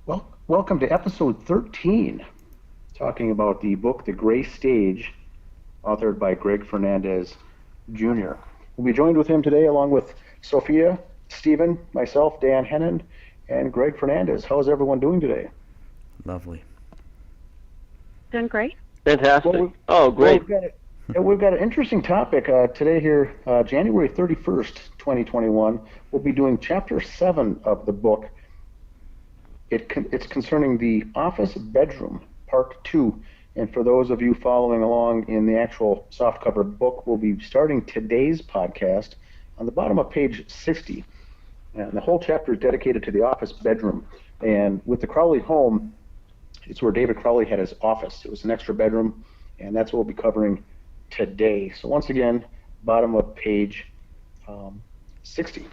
Well, welcome to episode 13, talking about the book The Gray Stage, authored by Greg Fernandez Jr. We'll be joined with him today along with Sophia, Stephen, myself, Dan Hennon, and Greg Fernandez. How is everyone doing today? Lovely. Doing great. Fantastic. Well, Great. we've got an interesting topic today here, January 31st, 2021. We'll be doing chapter 7 of the book. It's concerning the office bedroom, part 2. And for those of you following along in the actual softcover book, we'll be starting today's podcast on the bottom of page 60. And the whole chapter is dedicated to the office bedroom. And with the Crowley home, it's where David Crowley had his office. It was an extra bedroom, and that's what we'll be covering today. So once again, bottom of page 60.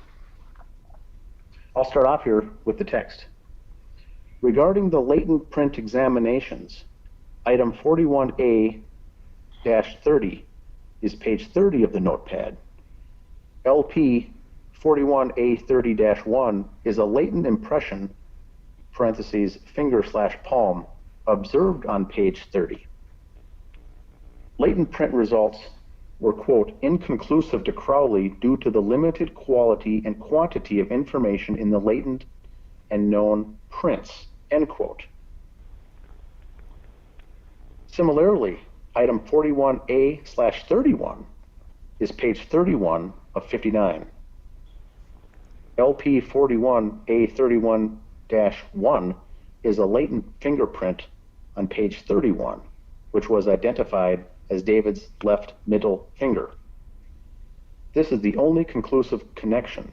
I'll start off here with the text. Regarding the latent print examinations, item 41A-30 is page 30 of the notepad. LP 41A30-1 is a latent impression, parentheses, finger/palm, observed on page 30. Latent print results were, quote, inconclusive to Crowley due to the limited quality and quantity of information in the latent and known prints, end quote. Similarly, item 41A/31 is page 31 of 59. LP 41A31-1 is a latent fingerprint on page 31, which was identified as David's left middle finger. This is the only conclusive connection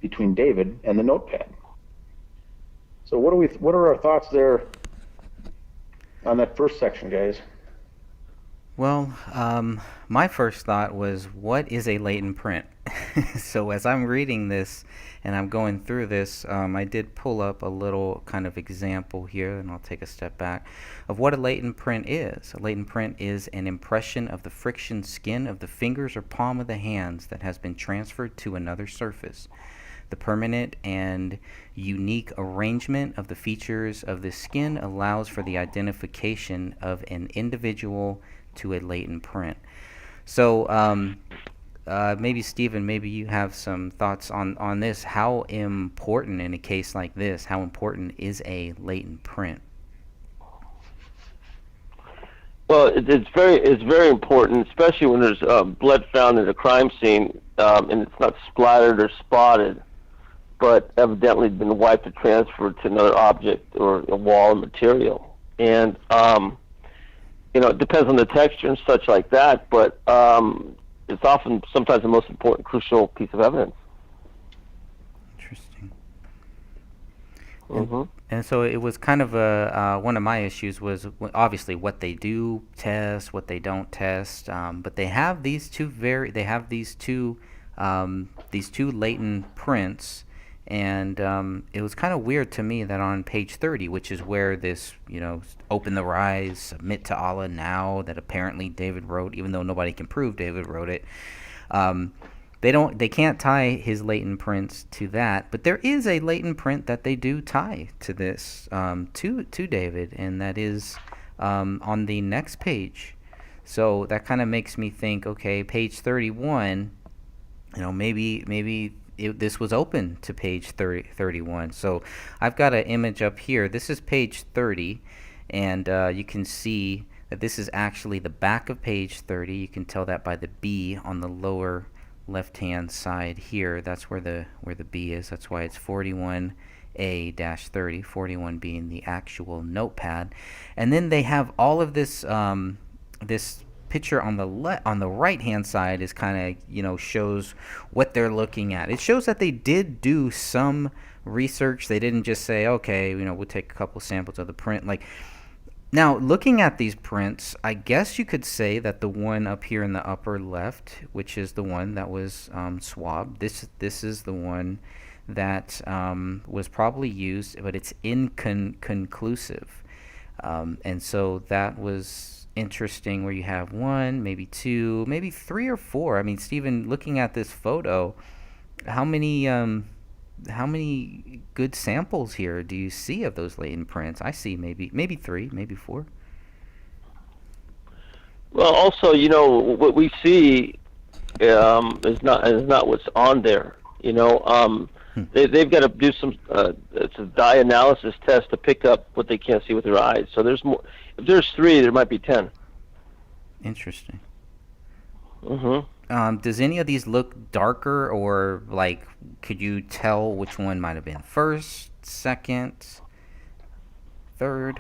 between David and the notepad. So what are our thoughts there on that first section, guys? Well, my first thought was, what is a latent print? So as I'm reading this and I'm going through this, I did pull up a little kind of example here, and I'll take a step back, of what a latent print is. A latent print is an impression of the friction skin of the fingers or palm of the hands that has been transferred to another surface. The permanent and unique arrangement of the features of the skin allows for the identification of an individual to a latent print. So maybe Stephen, maybe you have some thoughts on this. How important in a case like this, how important is a latent print? Well, it's very important, especially when there's blood found at a crime scene, and it's not splattered or spotted, but evidently been wiped or transferred to another object or a wall or material. And it depends on the texture and such like that, but it's often sometimes the most important, crucial piece of evidence. Interesting. Mm-hmm. And so it was kind of one of my issues was obviously what they do test, what they don't test, but they have these two latent prints. And it was kind of weird to me that on page 30, which is where this, open the rise, submit to Allah now, that apparently David wrote, even though nobody can prove David wrote it, they can't tie his latent prints to that. But there is a latent print that they do tie to this, to David, and that is on the next page. So that kind of makes me think, okay, page 31, maybe this was open to page 31. So I've got an image up here. This is page 30, and you can see that this is actually the back of page 30. You can tell that by the B on the lower left-hand side here. That's where the B is. That's why it's 41A-30, 41 being the actual notepad. And then they have all of this this picture on the right hand side is kind of shows what they're looking at. It shows that they did do some research. They didn't just say, okay, we'll take a couple samples of the print. Now looking at these prints, I guess you could say that the one up here in the upper left, which is the one that was swabbed, this is the one that was probably used, but it's inconclusive, and so that was interesting, where you have one, maybe two, maybe three or four. I mean, Stephen, looking at this photo, how many how many good samples here do you see of those latent prints? I see maybe 3, maybe 4. Well, also, what we see is not what's on there. They've got to do some it's a dye analysis test to pick up what they can't see with their eyes. So there's more. If there's 3, there might be 10. Interesting. Mm-hmm. Does any of these look darker, or like could you tell which one might have been first, second, third?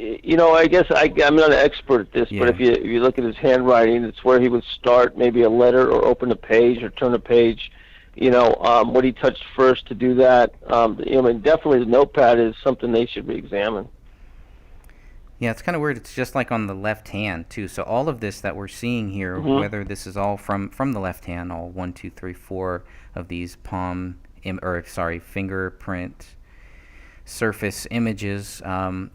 I guess I'm not an expert at this, Yeah. but if you look at his handwriting, it's where he would start maybe a letter or open a page or turn a page. What he touched first to do that. Definitely the notepad is something they should re-examine. Yeah, it's kind of weird. It's just like on the left hand too. So all of this that we're seeing here, Mhm. whether this is all from the left hand, all 1, 2, 3, 4 of these fingerprint surface images,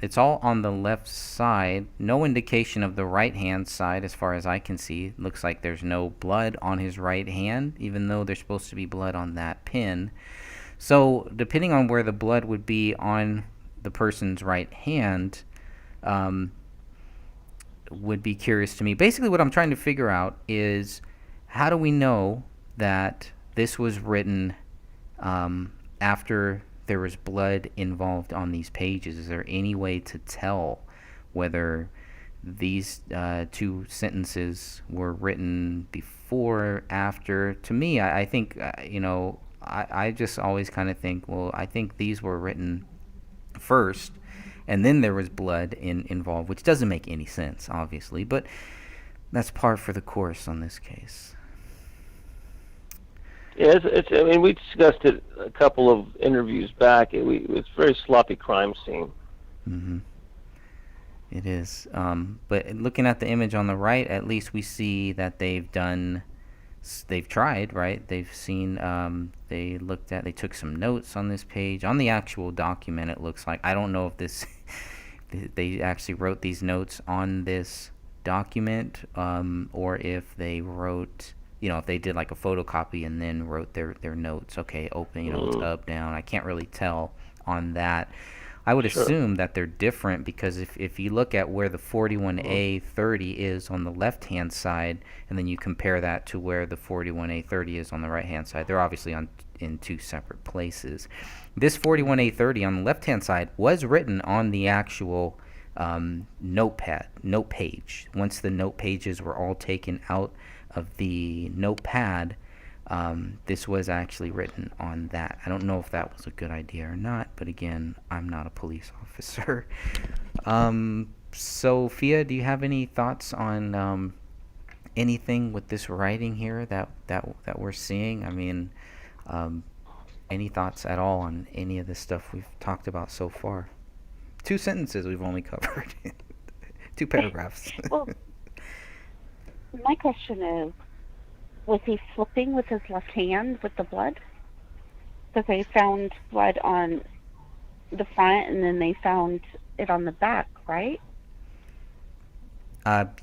it's all on the left side. No indication of the right hand side as far as I can see. Looks like there's no blood on his right hand, even though there's supposed to be blood on that pin. So depending on where the blood would be on the person's right hand, would be curious to me. Basically what I'm trying to figure out is, how do we know that this was written after there was blood involved on these pages? Is there any way to tell whether these 2 sentences were written before, after? To me, I think, I just always kind of think, well, I think these were written first, and then there was blood involved, which doesn't make any sense, obviously, but that's par for the course on this case. Yeah, we discussed it a couple of interviews back. It's a very sloppy crime scene. Mm-hmm. It is. But looking at the image on the right, at least we see that they've tried, right? They've seen, they took some notes on this page. On the actual document, it looks like, I don't know if this, they actually wrote these notes on this document, or if they wrote, if they did like a photocopy and then wrote their notes. Okay, open, it's up, down. I can't really tell on that. I would assume that they're different, because if you look at where the 41A30 is on the left-hand side, and then you compare that to where the 41A30 is on the right-hand side, they're obviously in 2 separate places. This 41A30 on the left-hand side was written on the actual note page. Once the note pages were all taken out of the notepad, this was actually written on that. I don't know if that was a good idea or not, but again, I'm not a police officer. Sophia, do you have any thoughts on anything with this writing here that we're seeing? I mean, any thoughts at all on any of the stuff we've talked about so far? 2 sentences we've only covered. 2 paragraphs. Well, my question is, was he flipping with his left hand with the blood? Because they found blood on the front, and then they found it on the back, right?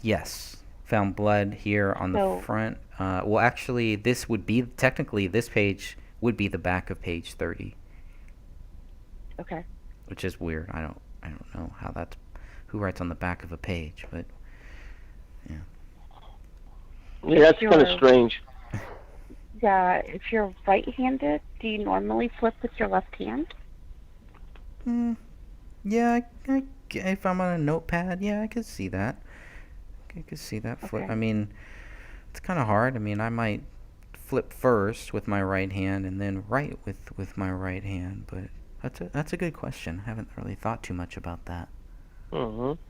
Yes. Found blood here on the front. Well, actually, this page would be the back of page 30. Okay. Which is weird. I don't know who writes on the back of a page, but yeah. Yeah, that's kind of strange. Yeah, if you're right-handed, do you normally flip with your left hand? Yeah, if I'm on a notepad, yeah, I could see that. I could see that flip. Okay. I mean, it's kind of hard. I mean, I might flip first with my right hand and then write with my right hand, but that's a good question. I haven't really thought too much about that. Mm-hmm.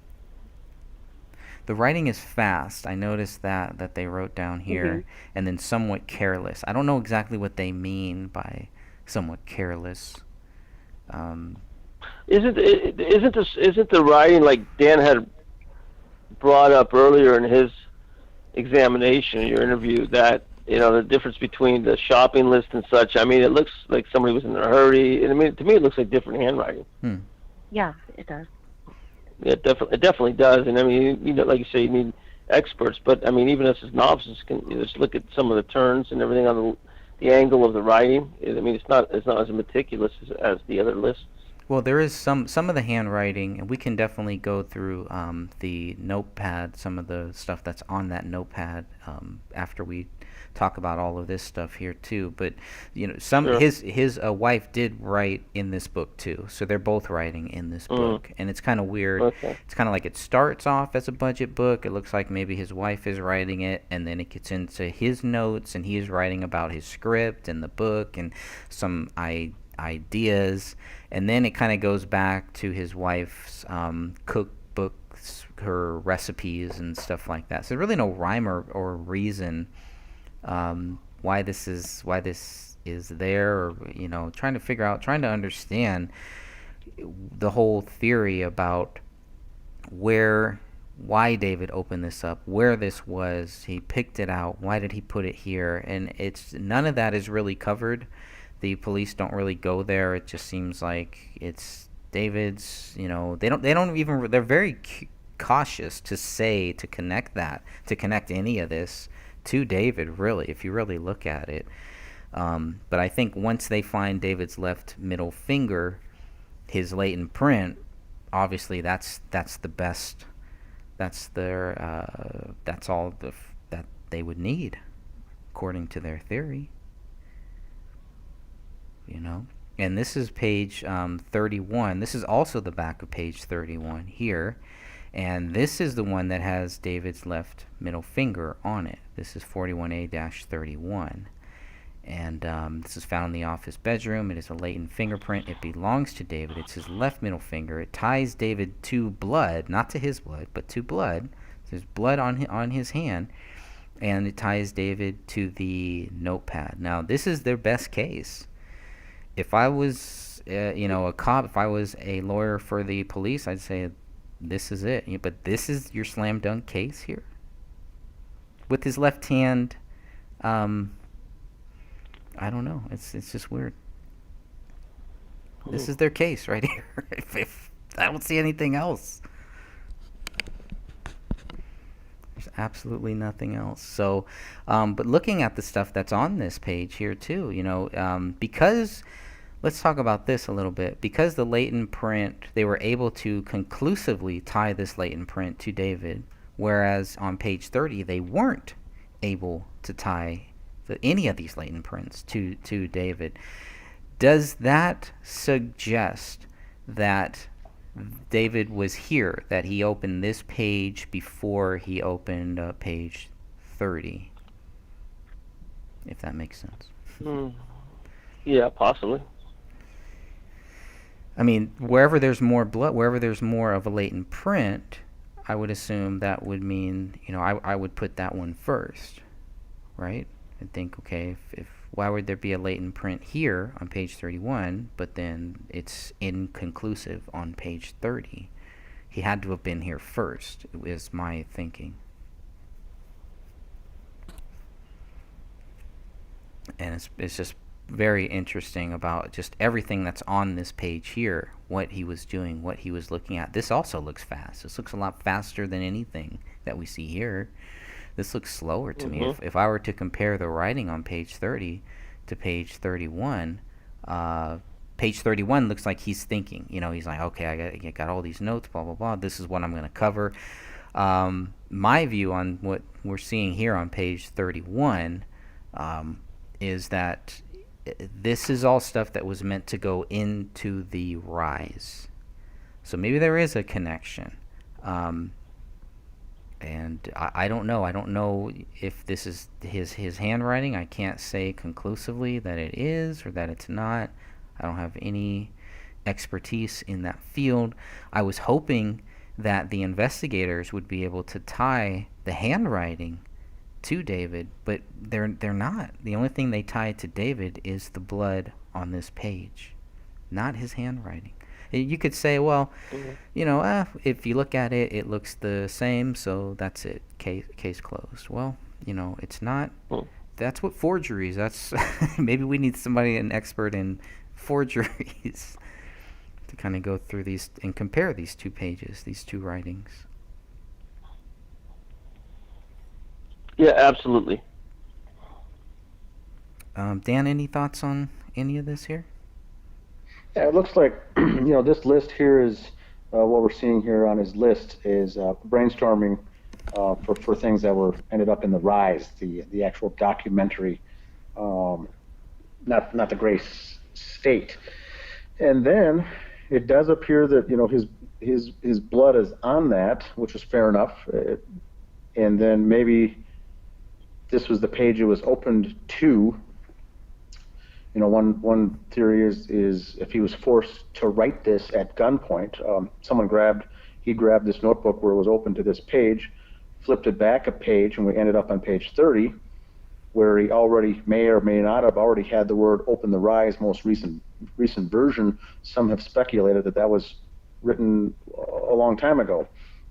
The writing is fast. I noticed that they wrote down here, and then somewhat careless. I don't know exactly what they mean by somewhat careless. Isn't the writing, like Dan had brought up earlier in his examination, your interview, that the difference between the shopping list and such? I mean, it looks like somebody was in a hurry, and I mean, to me, it looks like different handwriting. Yeah, it does. It definitely does, and I mean, like you say, you need experts. But I mean, even us as novices can just look at some of the turns and everything on the angle of the writing. I mean, it's not as meticulous as the other lists. Well, there is some of the handwriting, and we can definitely go through the notepad, some of the stuff that's on that notepad after we talk about all of this stuff here too. But Sure. his wife did write in this book too, so they're both writing in this book, and it's kind of weird. Okay. It's kind of like it starts off as a budget book. It looks like maybe his wife is writing it, and then it gets into his notes, and he is writing about his script and the book and some ideas, and then it kind of goes back to his wife's cookbooks, her recipes and stuff like that. So there's really no rhyme or reason why this is there, or trying to understand the whole theory about why David opened this up, where this was, he picked it out, why did he put it here, and it's none of that is really covered. The police don't really go there. It just seems like it's David's. They're very cautious to connect any of this to David. Really, if you really look at it. But I think once they find David's left middle finger, his latent print, obviously that's the best. That's all that they would need, according to their theory. And this is page 31. This is also the back of page 31 here, and this is the one that has David's left middle finger on it. This is 41A-31, and this is found in the office bedroom. It is a latent fingerprint. It belongs to David. It's his left middle finger. It ties David to blood, not to his blood, but to blood. There's blood on his hand, and it ties David to the notepad. Now, this is their best case. If I was, a cop, if I was a lawyer for the police, I'd say this is it. But this is your slam dunk case here. With his left hand, I don't know. It's just weird. This is their case right here. if I don't see anything else. There's absolutely nothing else. So, but looking at the stuff that's on this page here too, because let's talk about this a little bit. Because the latent print, they were able to conclusively tie this latent print to David, whereas on page 30 they weren't able to tie any of these latent prints to David. Does that suggest that David was here, that he opened this page before he opened page 30? If that makes sense. Yeah, possibly. I mean, wherever there's more blood, wherever there's more of a latent print, I would assume that would mean, I would put that one first, right? And think, okay, if why would there be a latent print here on page 31, but then it's inconclusive on page 30? He had to have been here first, is my thinking. And it's just very interesting about just everything that's on this page here, what he was doing, what he was looking at. This also looks fast. This looks a lot faster than anything that we see here. This looks slower to me. If I were to compare the writing on page 30 to page 31, page 31 looks like he's thinking. He's like, okay, I got all these notes, blah, blah, blah. This is what I'm going to cover. My view on what we're seeing here on page 31 is that this is all stuff that was meant to go into the rise. So maybe there is a connection. And I don't know. I don't know if this is his handwriting. I can't say conclusively that it is or that it's not. I don't have any expertise in that field. I was hoping that the investigators would be able to tie the handwriting to David, but they're not. The only thing they tie to David is the blood on this page, not his handwriting. You could say, well, if you look at it, it looks the same, so that's it. Case closed. Well, it's not. That's what forgeries. That's maybe we need an expert in forgeries, to kind of go through these and compare these two pages, these two writings. Yeah, absolutely. Dan, any thoughts on any of this here? Yeah, it looks like this list here is what we're seeing here on his list is brainstorming for things that were ended up in the Rise, the actual documentary, um, not the Gray State. And then it does appear that his blood is on that, which is fair enough. And then maybe this was the page it was opened to. One theory is if he was forced to write this at gunpoint, he grabbed this notebook where it was open to this page, flipped it back a page, and we ended up on page 30, where he already may or may not have already had the word "Open the Rise" most recent version. Some have speculated that was written a long time ago,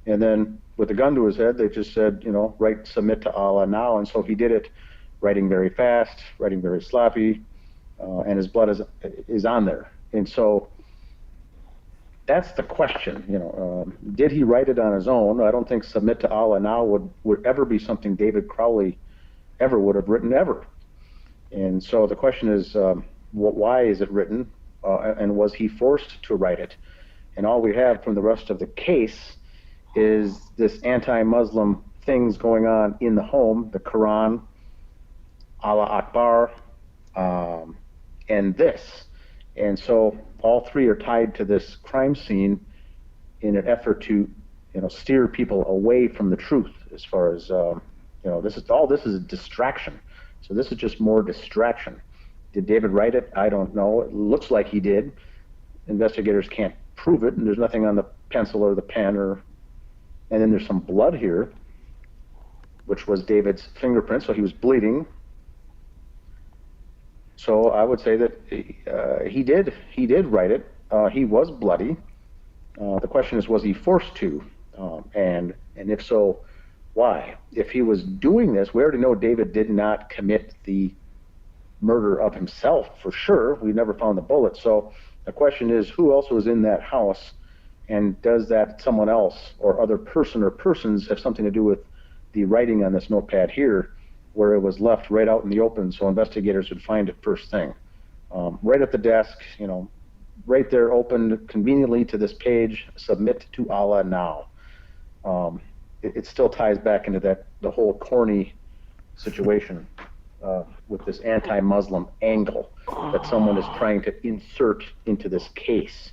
and then with a gun to his head, they just said, write "Submit to Allah now," and so he did it, writing very fast, writing very sloppy. And his blood is on there, and so that's the question. Did he write it on his own? I don't think "Submit to Allah now" would ever be something David Crowley ever would have written ever. And so the question is, why is it written, and was he forced to write it? And all we have from the rest of the case is this anti-Muslim things going on in the home, the Quran, Allah Akbar. And this. And so all three are tied to this crime scene in an effort to, steer people away from the truth as far as, this is a distraction. So this is just more distraction. Did David write it? I don't know. It looks like he did. Investigators can't prove it, and there's nothing on the pencil or the pen and then there's some blood here, which was David's fingerprint, so he was bleeding. So I would say that he did write it. He was bloody. The question is, was he forced to? And if so, why? If he was doing this, we already know David did not commit the murder of himself for sure. We never found the bullet. So the question is, who else was in that house, and does that someone else or other person or persons have something to do with the writing on this notepad here, where it was left right out in the open so investigators would find it first thing. Right at the desk, right there, opened conveniently to this page, "Submit to Allah now." It still ties back into the whole corny situation with this anti-Muslim angle that someone is trying to insert into this case.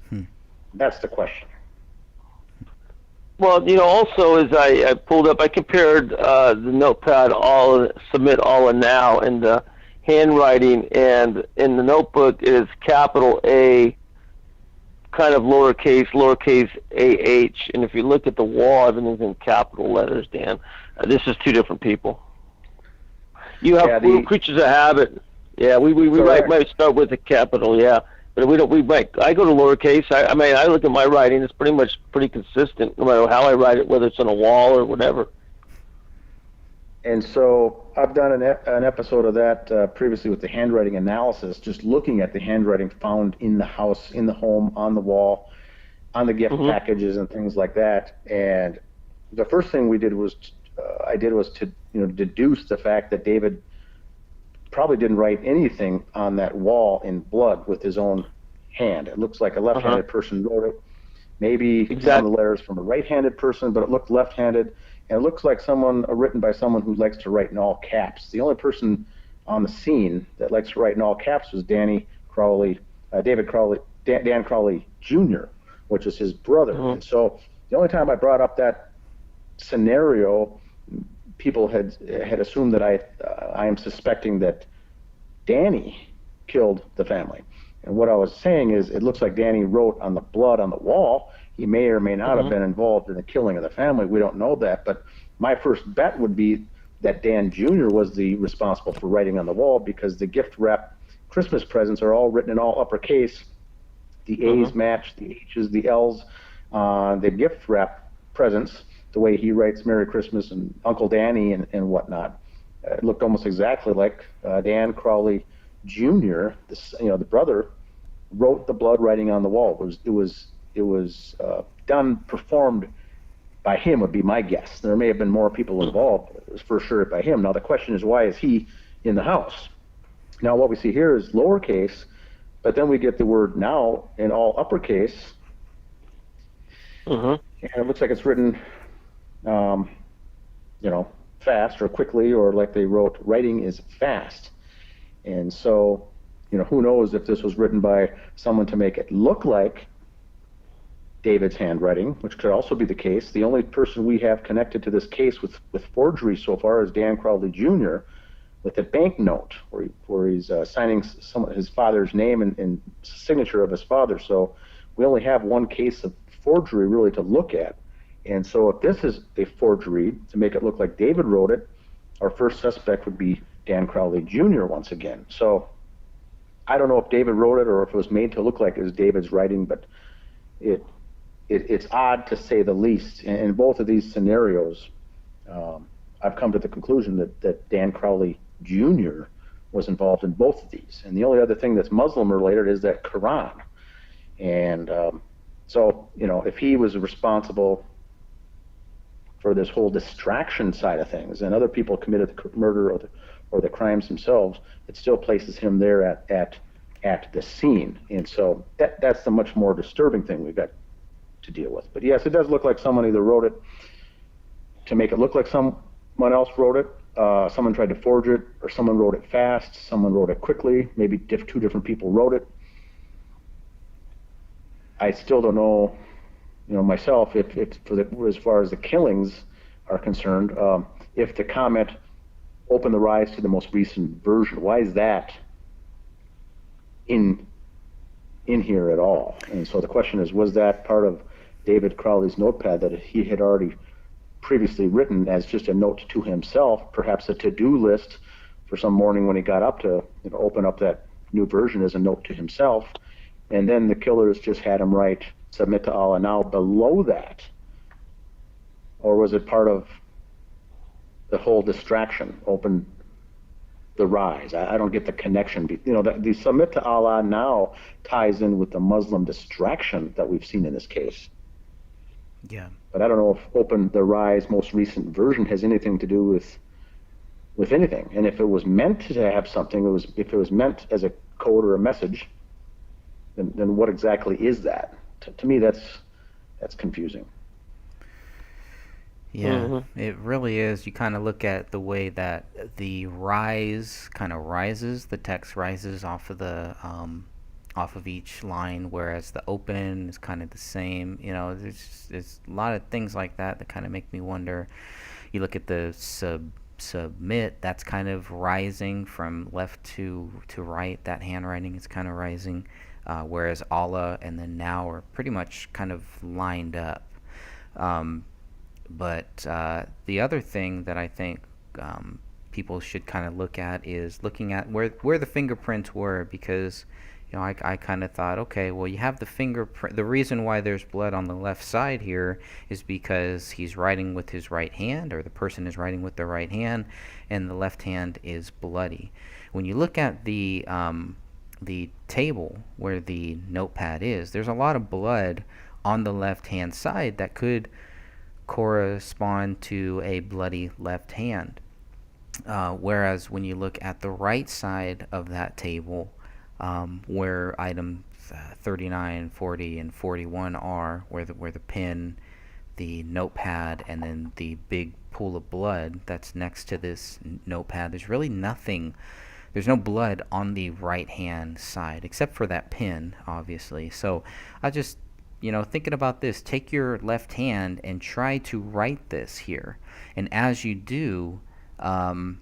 That's the question. Well, also as I pulled up, I compared the notepad "Submit Allah now" and the handwriting, and in the notebook it is capital A, kind of lowercase AH, and if you look at the wall, everything's in capital letters. Dan, this is two different people. You have creatures of habit. Yeah, we might start with a capital. Yeah. But I go to lowercase. I look at my writing. It's pretty consistent, no matter how I write it, whether it's on a wall or whatever. And so I've done an episode of that previously with the handwriting analysis, just looking at the handwriting found in the house, in the home, on the wall, on the gift packages and things like that. And the first thing I did was to deduce the fact that David probably didn't write anything on that wall in blood with his own hand. It looks like a left-handed person wrote it. Maybe some of the letters from a right-handed person, but it looked left-handed. And it looks like written by someone who likes to write in all caps. The only person on the scene that likes to write in all caps was Dan Crowley Jr., which is his brother. And so the only time I brought up that scenario, people had assumed that I am suspecting that Danny killed the family. And what I was saying is, it looks like Danny wrote on the blood on the wall. He may or may not have been involved in the killing of the family. We don't know that. But my first bet would be that Dan Jr. was the responsible for writing on the wall, because the gift wrap Christmas presents are all written in all uppercase. The A's match the H's, the L's, the gift wrap presents, the way he writes "Merry Christmas" and "Uncle Danny" and whatnot. It looked almost exactly like Dan Crowley Jr., the brother, wrote the blood writing on the wall. It was performed by him, would be my guess. There may have been more people involved, but it was for sure by him. Now the question is, why is he in the house? Now what we see here is lowercase, but then we get the word now in all uppercase, Mm-hmm. and it looks like it's written, um, fast or quickly, or like they wrote, writing is fast. And so, who knows if this was written by someone to make it look like David's handwriting, which could also be the case. The only person we have connected to this case with forgery so far is Dan Crowley Jr. with a banknote where he's signing his father's name and signature of his father. So we only have one case of forgery really to look at. And so if this is a forgery to make it look like David wrote it, our first suspect would be Dan Crowley Jr. once again. So I don't know if David wrote it or if it was made to look like it was David's writing, but it's odd to say the least. In both of these scenarios, I've come to the conclusion that Dan Crowley Jr. was involved in both of these. And the only other thing that's Muslim related is that Quran. And so, if he was responsible for this whole distraction side of things, and other people committed the murder or the crimes themselves, it still places him there at the scene. And so that's the much more disturbing thing we've got to deal with. But yes, it does look like someone either wrote it to make it look like someone else wrote it, someone tried to forge it, or someone wrote it fast, someone wrote it quickly, maybe two different people wrote it. I still don't know, myself, if as far as the killings are concerned, if the comment opened the rise to the most recent version, why is that in here at all? And so the question is, was that part of David Crowley's notepad that he had already previously written as just a note to himself, perhaps a to-do list for some morning when he got up to open up that new version as a note to himself, and then the killers just had him write "Submit to Allah now" below that? Or was it part of the whole distraction, open the rise? I don't get the connection. The "Submit to Allah now" ties in with the Muslim distraction that we've seen in this case. Yeah. But I don't know if "Open the Rise" most recent version has anything to do with anything. And if it was meant to have something, if it was meant as a code or a message, then what exactly is that? To me, that's confusing. Yeah, Mm-hmm. it really is. You kind of look at the way that the rise kind of rises, the text rises off of each line, whereas the open is kind of the same. There's a lot of things like that kind of make me wonder. You look at the submit, that's kind of rising from left to right. That handwriting is kind of rising, whereas Allah and then now are pretty much kind of lined up. But the other thing that I think people should kind of look at is looking at where the fingerprints were, because I kind of thought, okay, well, you have the fingerprint. The reason why there's blood on the left side here is because he's writing with his right hand, or the person is writing with their right hand, and the left hand is bloody. When you look at the table where the notepad is, there's a lot of blood on the left hand side that could correspond to a bloody left hand. Whereas when you look at the right side of that table, where items 39, 40, and 41 are, where the pen, the notepad, and then the big pool of blood that's next to this notepad, there's really nothing. There's no blood on the right hand side except for that pen, obviously. So I just thinking about this, take your left hand and try to write this here. And as you do, would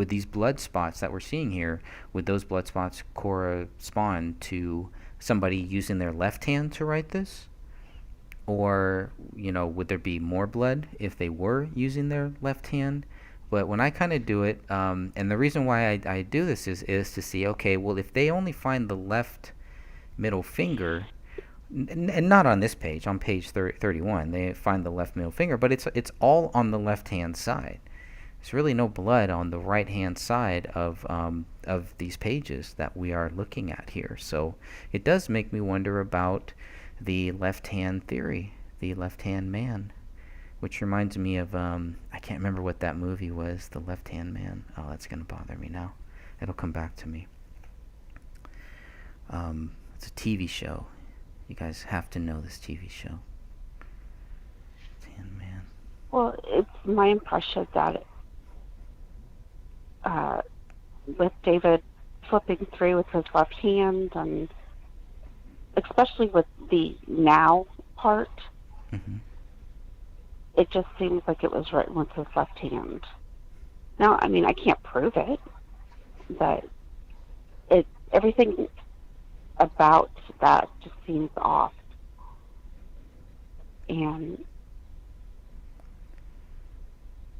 these blood spots that we're seeing here, would those blood spots correspond to somebody using their left hand to write this? Or, would there be more blood if they were using their left hand? But when I kind of do it, and the reason why I do this is to see, okay, well, if they only find the left middle finger, and not on this page, on page 31, they find the left middle finger, but it's all on the left-hand side. There's really no blood on the right-hand side of these pages that we are looking at here. So it does make me wonder about the left-hand theory, the left-hand man, which reminds me of I can't remember what that movie was, The Left-Hand Man. Oh, that's gonna bother me now. It'll come back to me. It's a TV show. You guys have to know this TV show. Tin Man. Well, it's my impression that with David flipping through with his left hand, and especially with the now part, Mm-hmm. it just seems like it was written with his left hand. Now, I mean, I can't prove it, but everything about that just seems off. And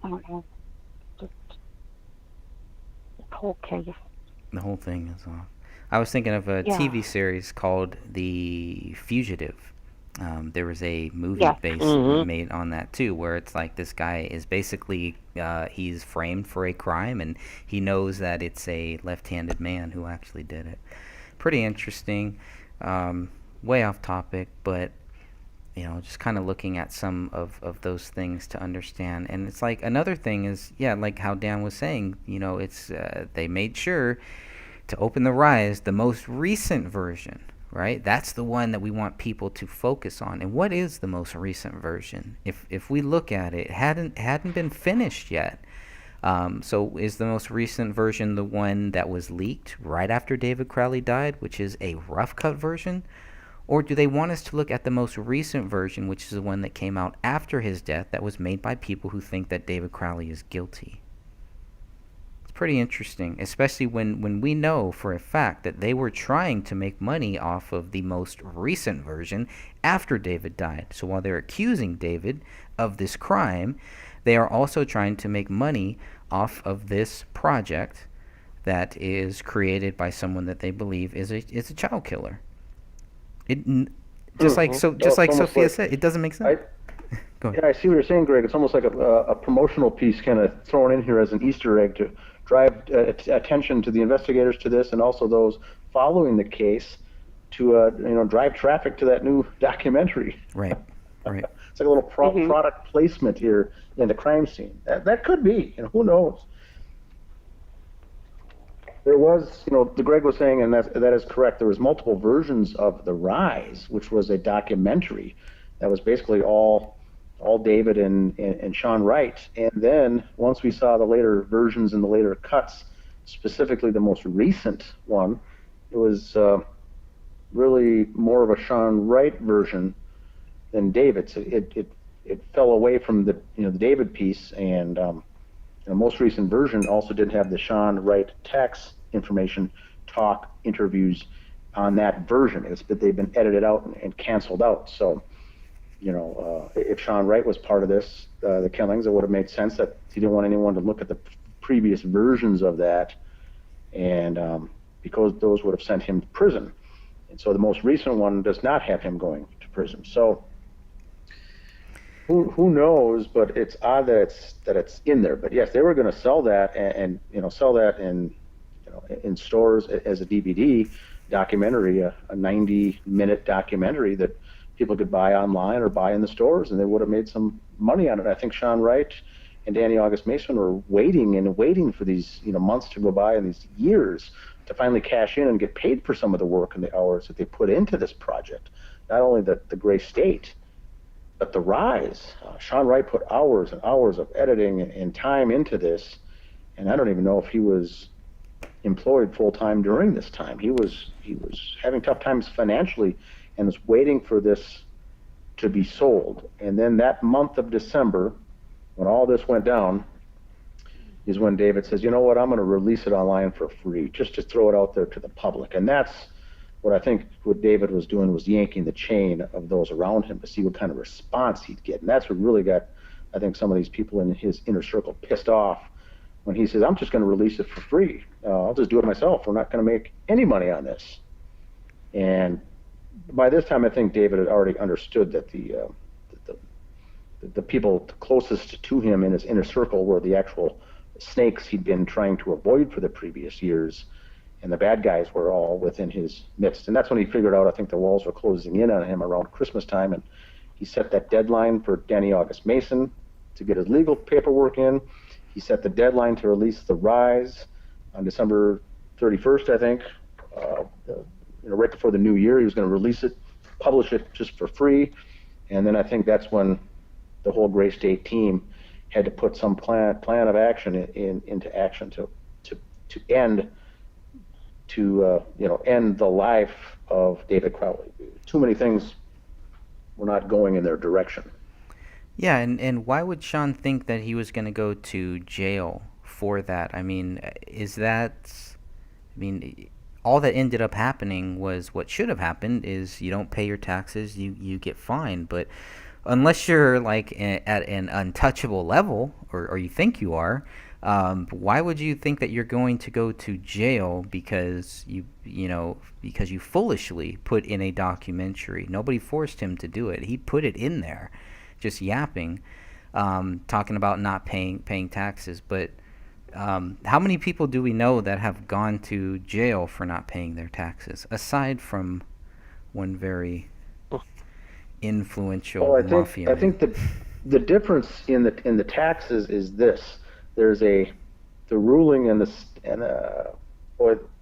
I don't know, just the whole case. The whole thing is off. I was thinking of a Yeah. TV series called The Fugitive. There was a movie Yeah. based Mhm. made on that too, where it's like this guy is basically he's framed for a crime, and he knows that it's a left-handed man who actually did it. Pretty interesting. Way off topic, but just kind of looking at some of those things to understand. And it's like another thing is, yeah, like how Dan was saying, it's they made sure to open the Rise, the most recent version, right? That's the one that we want people to focus on. And what is the most recent version? If we look at it, it hadn't been finished yet. So is the most recent version the one that was leaked right after David Crowley died, which is a rough cut version? Or do they want us to look at the most recent version, which is the one that came out after his death, that was made by people who think that David Crowley is guilty? It's pretty interesting, especially when we know for a fact that they were trying to make money off of the most recent version after David died. So while they're accusing David of this crime, they are also trying to make money off of this project that is created by someone that they believe is a child killer. Just like Sophia said, it doesn't make sense. Go ahead. Yeah, I see what you're saying, Greg. It's almost like a promotional piece kind of thrown in here as an Easter egg to drive attention to the investigators to this, and also those following the case to drive traffic to that new documentary. Right. It's like a little product placement here in the crime scene. That could be, who knows? There was, the Greg was saying, and that is correct. There was multiple versions of The Rise, which was a documentary that was basically all David and Sean Wright. And then once we saw the later versions and the later cuts, specifically the most recent one, it was really more of a Sean Wright version than David's. It fell away from the the David piece, and the most recent version also didn't have the Sean Wright tax information, talk, interviews on that version. It's that they've been edited out and canceled out. So, if Sean Wright was part of this, the killings, it would have made sense that he didn't want anyone to look at the previous versions of that, and because those would have sent him to prison. And so the most recent one does not have him going to prison. So who knows? But it's odd that it's in there. But yes, they were going to sell that and sell that in stores as a DVD documentary, a 90-minute documentary that people could buy online or buy in the stores, and they would have made some money on it. I think Sean Wright and Danny August Mason were waiting for these months to go by and these years to finally cash in and get paid for some of the work and the hours that they put into this project. Not only the Gray State, but The Rise. Sean Wright put hours and hours of editing and time into this, and I don't even know if he was employed full-time during this time. He was having tough times financially and was waiting for this to be sold. And then that month of December, when all this went down, is when David says, you know what, I'm going to release it online for free, just to throw it out there to the public. And that's what I think what David was doing, was yanking the chain of those around him to see what kind of response he'd get. And that's what really got, I think, some of these people in his inner circle pissed off when he says, I'm just going to release it for free. I'll just do it myself. We're not going to make any money on this. And by this time, I think David had already understood that the people closest to him in his inner circle were the actual snakes he'd been trying to avoid for the previous years, and the bad guys were all within his midst. And that's when he figured out, I think, the walls were closing in on him around Christmas time, and he set that deadline for Danny August Mason to get his legal paperwork in. He set the deadline to release The Rise on December 31st, I think, right before the new year. He was going to release it, publish it just for free, and then I think that's when the whole Gray State team had to put some plan of action into action to end end the life of David Crowley. Too many things were not going in their direction. Yeah, and why would Sean think that he was going to go to jail for that? I mean, all that ended up happening was what should have happened is you don't pay your taxes, you get fined. But unless you're like at an untouchable level, or you think you are, why would you think that you're going to go to jail because because you foolishly put in a documentary? Nobody forced him to do it. He put it in there, just yapping, talking about not paying taxes. But how many people do we know that have gone to jail for not paying their taxes, aside from one very influential mafia man? I think the difference in the taxes is this: there's the ruling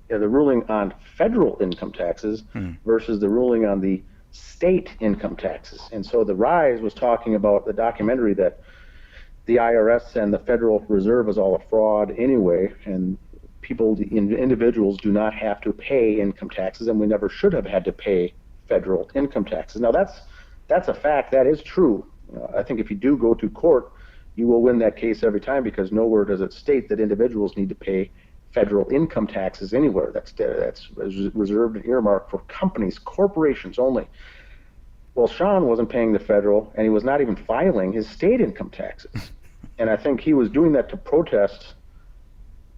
the ruling on federal income taxes versus the ruling on the state income taxes. And so the Rise was talking about the documentary that the IRS and the Federal Reserve is all a fraud anyway, and individuals do not have to pay income taxes, and we never should have had to pay federal income taxes. Now that's a fact. That is true. I think if you do go to court, you will win that case every time, because nowhere does it state that individuals need to pay federal income taxes anywhere. That's reserved and earmarked for companies, corporations only. Well, Sean wasn't paying the federal, and he was not even filing his state income taxes. And I think he was doing that to protest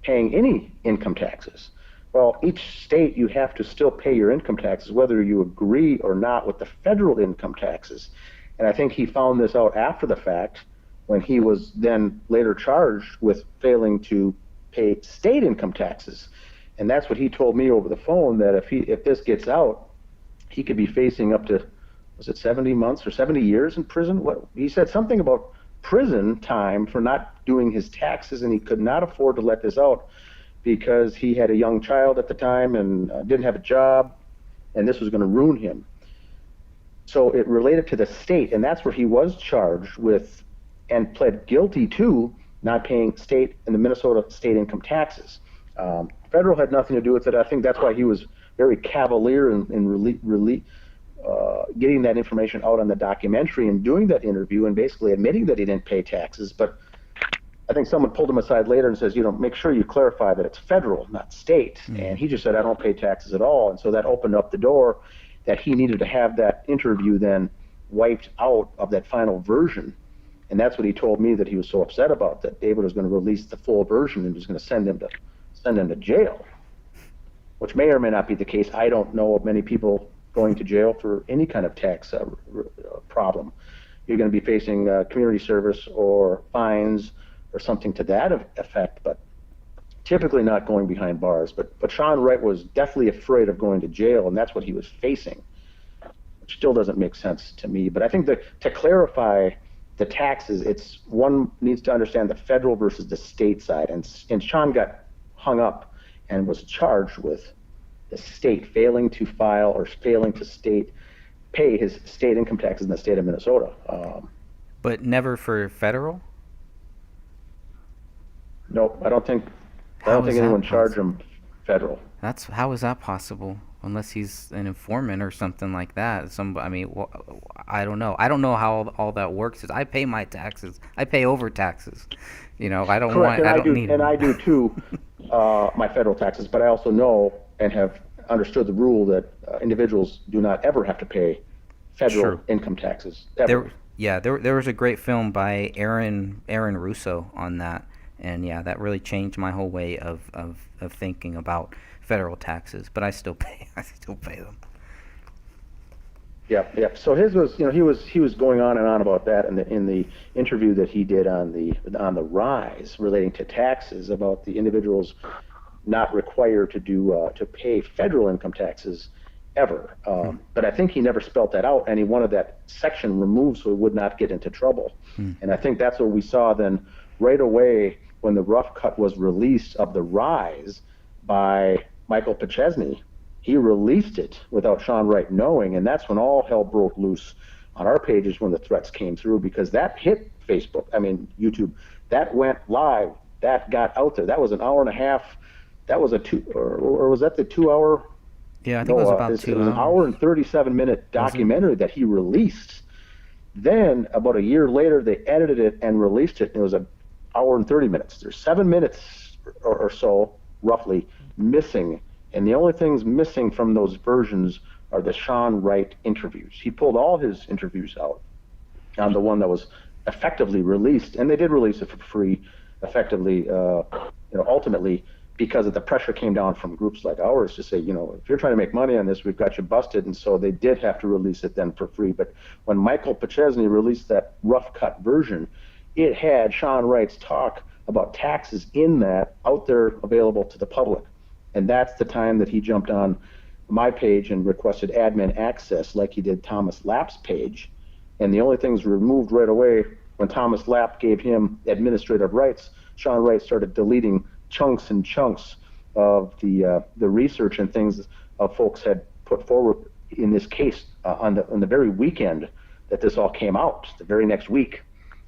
paying any income taxes. Well, each state, you have to still pay your income taxes, whether you agree or not with the federal income taxes. And I think he found this out after the fact, when he was then later charged with failing to pay state income taxes. And that's what he told me over the phone, that if this gets out, he could be facing up to, was it 70 months or 70 years in prison? He said something about prison time for not doing his taxes, and he could not afford to let this out because he had a young child at the time and didn't have a job, and this was going to ruin him. So it related to the state, and that's where he was charged with and pled guilty to not paying state and the Minnesota state income taxes. Federal had nothing to do with it. I think that's why he was very cavalier in getting that information out on the documentary and doing that interview and basically admitting that he didn't pay taxes. But I think someone pulled him aside later and says, make sure you clarify that it's federal, not state. And he just said, I don't pay taxes at all. And so that opened up the door that he needed to have that interview then wiped out of that final version. And that's what he told me that he was so upset about, that David was going to release the full version and was going to send him to jail, which may or may not be the case. I don't know of many people going to jail for any kind of tax problem. You're going to be facing community service or fines or something to that effect, but typically not going behind bars. But Sean Wright was definitely afraid of going to jail, and that's what he was facing, which still doesn't make sense to me. But I think that to clarify the taxes, one needs to understand the federal versus the state side, and Sean got hung up and was charged with the state failing to file or failing to pay his state income taxes in the state of Minnesota. But never for federal? No, I don't think anyone charged him federal. How is that possible? Unless he's an informant or something like that. I don't know. I don't know how all that works. I pay my taxes. I pay over taxes. I don't Correct, want. I don't need. And I do too, my federal taxes. But I also know and have understood the rule that individuals do not ever have to pay federal income taxes. Ever. There was a great film by Aaron Russo on that, and that really changed my whole way of thinking about federal taxes. But I still pay them. Yeah. So his was, he was going on and on about that in the interview that he did on the Rise relating to taxes, about the individuals not required to pay federal income taxes ever. But I think he never spelt that out, and he wanted that section removed so he would not get into trouble. And I think that's what we saw then right away when the rough cut was released of The Rise by Michael Pachesny. He released it without Sean Wright knowing, and that's when all hell broke loose on our pages when the threats came through, because that hit YouTube. That went live. That got out there. That was an hour and a half. That was or was that the 2 hour? Yeah, I think it was about 2 hours. It was an hour and 37-minute documentary that he released. Then, about a year later, they edited it and released it, and it was an hour and 30 minutes. There's 7 minutes or so, roughly, missing. And the only things missing from those versions are the Sean Wright interviews. He pulled all his interviews out on the one that was effectively released, and they did release it for free, effectively, ultimately, because of the pressure came down from groups like ours to say, if you're trying to make money on this, we've got you busted. And so they did have to release it then for free. But when Michael Pachesny released that rough cut version, it had Sean Wright's talk about taxes in that out there available to the public. And that's the time that he jumped on my page and requested admin access like he did Thomas Lapp's page. And the only things removed right away when Thomas Lapp gave him administrative rights, Sean Wright started deleting chunks and chunks of the research and things folks had put forward in this case on the very weekend that this all came out, the very next week,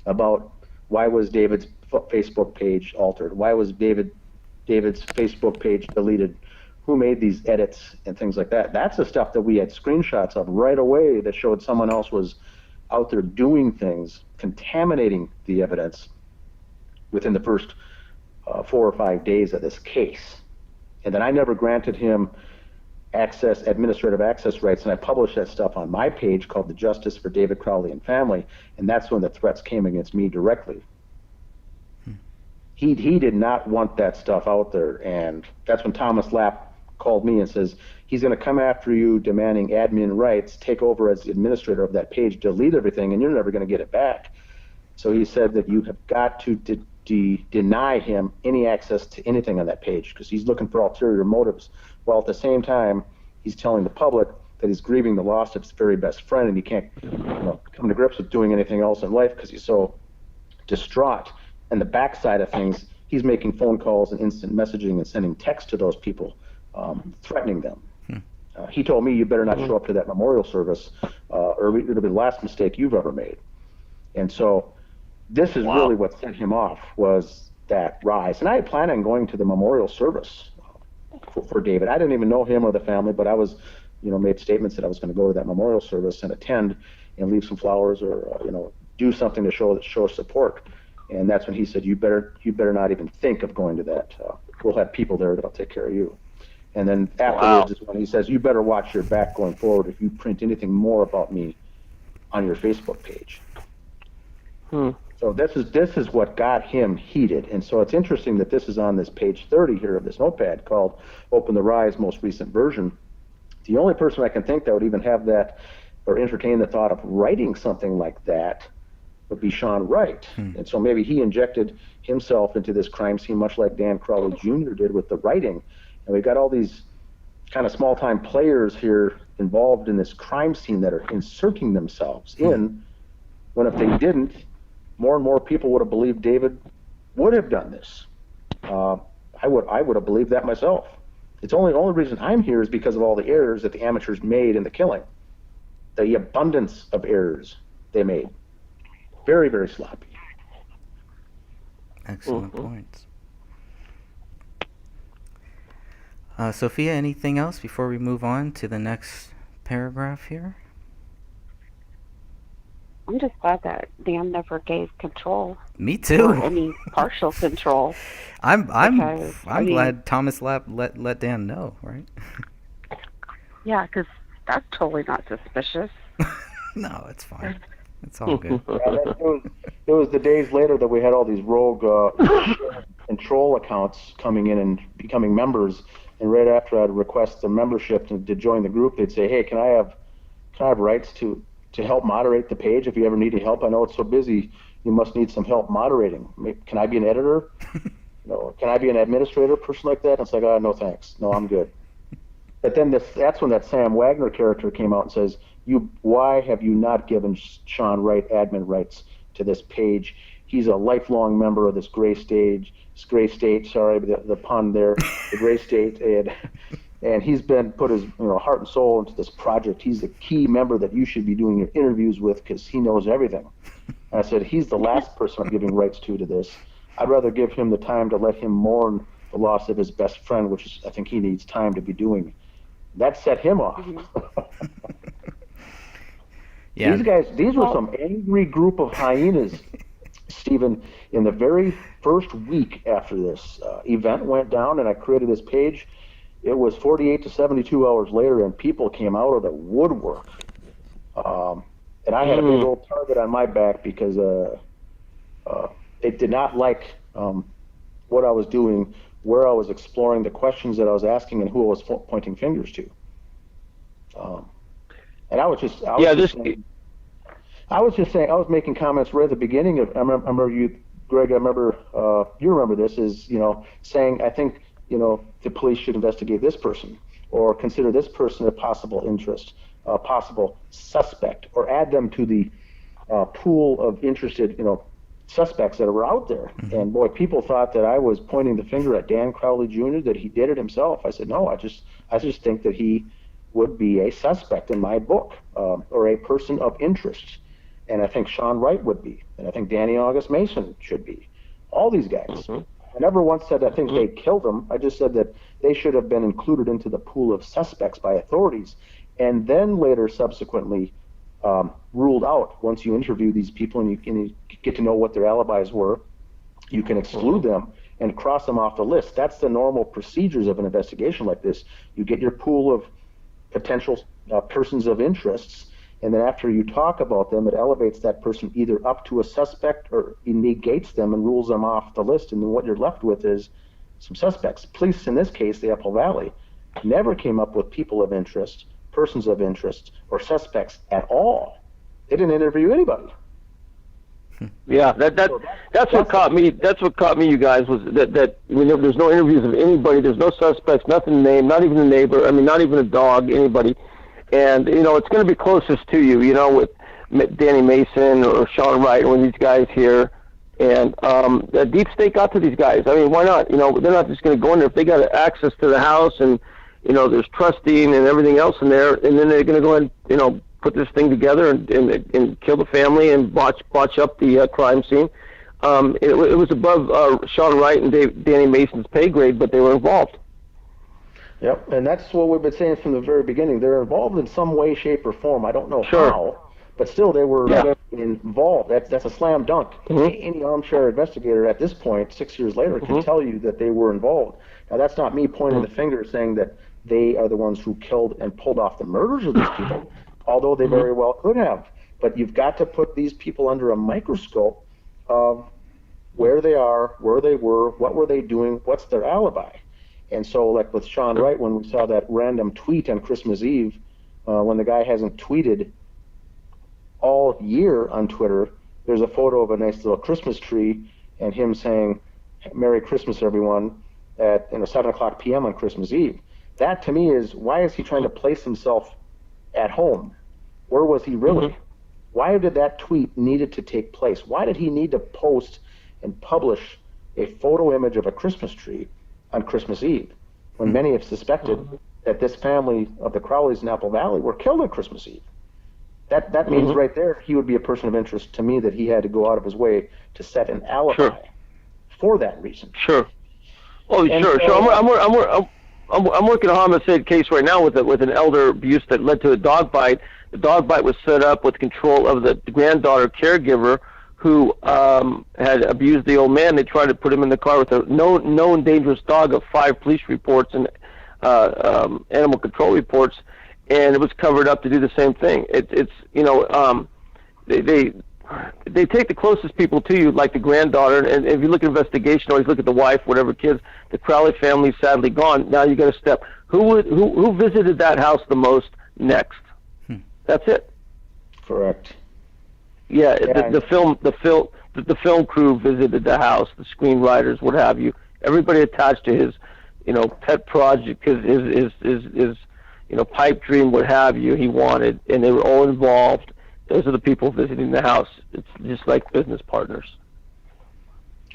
about why was David's Facebook page altered, why was David's Facebook page deleted, who made these edits and things like that. That's the stuff that we had screenshots of right away that showed someone else was out there doing things, contaminating the evidence within the first 4 or 5 days of this case. And then I never granted him administrative access rights, and I published that stuff on my page called the Justice for David Crowley and Family, and that's when the threats came against me directly. He did not want that stuff out there, and that's when Thomas Lapp called me and says he's going to come after you demanding admin rights, take over as the administrator of that page, delete everything, and you're never going to get it back. So he said that you have got to deny him any access to anything on that page because he's looking for ulterior motives, while at the same time he's telling the public that he's grieving the loss of his very best friend and he can't come to grips with doing anything else in life because he's so distraught. And the backside of things, he's making phone calls and instant messaging and sending text to those people, threatening them. He told me, you better not show up to that memorial service or it'll be the last mistake you've ever made. And so this is really what set him off, was that rise. And I had planned on going to the memorial service for David. I didn't even know him or the family, but I was, made statements that I was going to go to that memorial service and attend and leave some flowers or, do something to show support. And that's when he said, you better not even think of going to that. We'll have people there that'll take care of you. And then afterwards is when he says, you better watch your back going forward if you print anything more about me on your Facebook page. So this is what got him heated. And so it's interesting that this is on this page 30 here of this notepad called Open the Rise, most recent version. The only person I can think that would even have that or entertain the thought of writing something like that would be Sean Wright. And so maybe he injected himself into this crime scene much like Dan Crowley Jr. did with the writing. And we've got all these kind of small-time players here involved in this crime scene that are inserting themselves in, when if they didn't, more and more people would have believed David would have done this. I would have believed that myself. It's only reason I'm here is because of all the errors that the amateurs made in the killing. The abundance of errors they made. Very, very sloppy. Excellent points. Sophia, anything else before we move on to the next paragraph here? I'm just glad that Dan never gave control. Me too. Or any partial control. I'm glad Thomas Lapp let Dan know, right? Yeah, because that's totally not suspicious. No, it's fine. It's all good. It was the days later that we had all these rogue and troll accounts coming in and becoming members. And right after I'd request the membership to join the group, they'd say, "Hey, can I have rights to help moderate the page if you ever need any help? I know it's so busy. You must need some help moderating. Can I be an editor? Can I be an administrator, person like that?" And it's like, "Oh, no, thanks. No, I'm good." But then that's when that Sam Wagner character came out and says, why have you not given Sean Wright admin rights to this page? he's a lifelong member of this gray state. Sorry, the pun there, the gray state, and he's been put his heart and soul into this project. He's the key member that you should be doing your interviews with because he knows everything. And I said, he's the last person I'm giving rights to this. I'd rather give him the time to let him mourn the loss of his best friend, which is, I think he needs time to be doing. That set him off. Yeah. These were some angry group of hyenas, Stephen. In the very first week after this event went down and I created this page, it was 48 to 72 hours later and people came out of the woodwork. And I had a big old target on my back because it did not like what I was doing, where I was exploring, the questions that I was asking, and who I was pointing fingers to. And I was just making comments right at the beginning of. I remember you, Greg. I remember you remember this is saying I think the police should investigate this person or consider this person a possible interest, a possible suspect, or add them to the pool of interested suspects that were out there. Mm-hmm. And boy, people thought that I was pointing the finger at Dan Crowley Jr., that he did it himself. I said, no, I just think that he would be a suspect in my book, or a person of interest. And I think Sean Wright would be, and I think Danny August Mason should be. All these guys. Mm-hmm. I never once said I think they killed them. I just said that they should have been included into the pool of suspects by authorities, and then later subsequently ruled out. Once you interview these people and you get to know what their alibis were, you can exclude them and cross them off the list. That's the normal procedures of an investigation like this. You get your pool of potential persons of interests, and then after you talk about them, it elevates that person either up to a suspect or it negates them and rules them off the list, and then what you're left with is some suspects. Police, in this case, the Apple Valley, never came up with people of interest, persons of interest, or suspects at all. They didn't interview anybody. Yeah, that's what caught me. That's what caught me, you guys, was that there's no interviews of anybody. There's no suspects, nothing named, not even a neighbor. I mean, not even a dog, anybody. And it's going to be closest to you, with Danny Mason or Sean Wright or these guys here. And the deep state got to these guys. I mean, why not? They're not just going to go in there if they got access to the house and there's trusting and everything else in there, and then they're going to go and put this thing together and kill the family and botch up the crime scene. It was above Sean Wright and Danny Mason's pay grade, but they were involved. Yep, and that's what we've been saying from the very beginning. They're involved in some way, shape, or form. I don't know how, but still they were involved. That's a slam dunk. Mm-hmm. Any armchair investigator at this point, 6 years later, can tell you that they were involved. Now, that's not me pointing the finger saying that they are the ones who killed and pulled off the murders of these people, although they very well could have. But you've got to put these people under a microscope of where they are, where they were, what were they doing, what's their alibi. And so, like with Sean Wright, when we saw that random tweet on Christmas Eve, when the guy hasn't tweeted all year on Twitter, there's a photo of a nice little Christmas tree and him saying, "Merry Christmas, everyone," at 7:00 p.m. on Christmas Eve. That, to me, is why is he trying to place himself at home? Where was he really? Why did that tweet needed to take place? Why did he need to post and publish a photo image of a Christmas tree on Christmas Eve, when many have suspected that this family of the Crowleys in Apple Valley were killed on Christmas Eve? That means right there he would be a person of interest to me, that he had to go out of his way to set an alibi for that reason. Sure. Oh, and sure. I'm working a homicide case right now with an elder abuse that led to a dog bite. The dog bite was set up with control of the granddaughter caregiver who had abused the old man. They tried to put him in the car with a known dangerous dog of 5 police reports and animal control reports, and it was covered up to do the same thing. They take the closest people to you, like the granddaughter, and if you look at investigation, always look at the wife, whatever kids. The Crowley family's sadly gone. Now you got to step. Who visited that house the most next? That's it. Correct. Yeah, the film crew visited the house, the screenwriters, what have you. Everybody attached to his, pet project, his pipe dream, what have you. He wanted, and they were all involved. Those are the people visiting the house. It's just like business partners.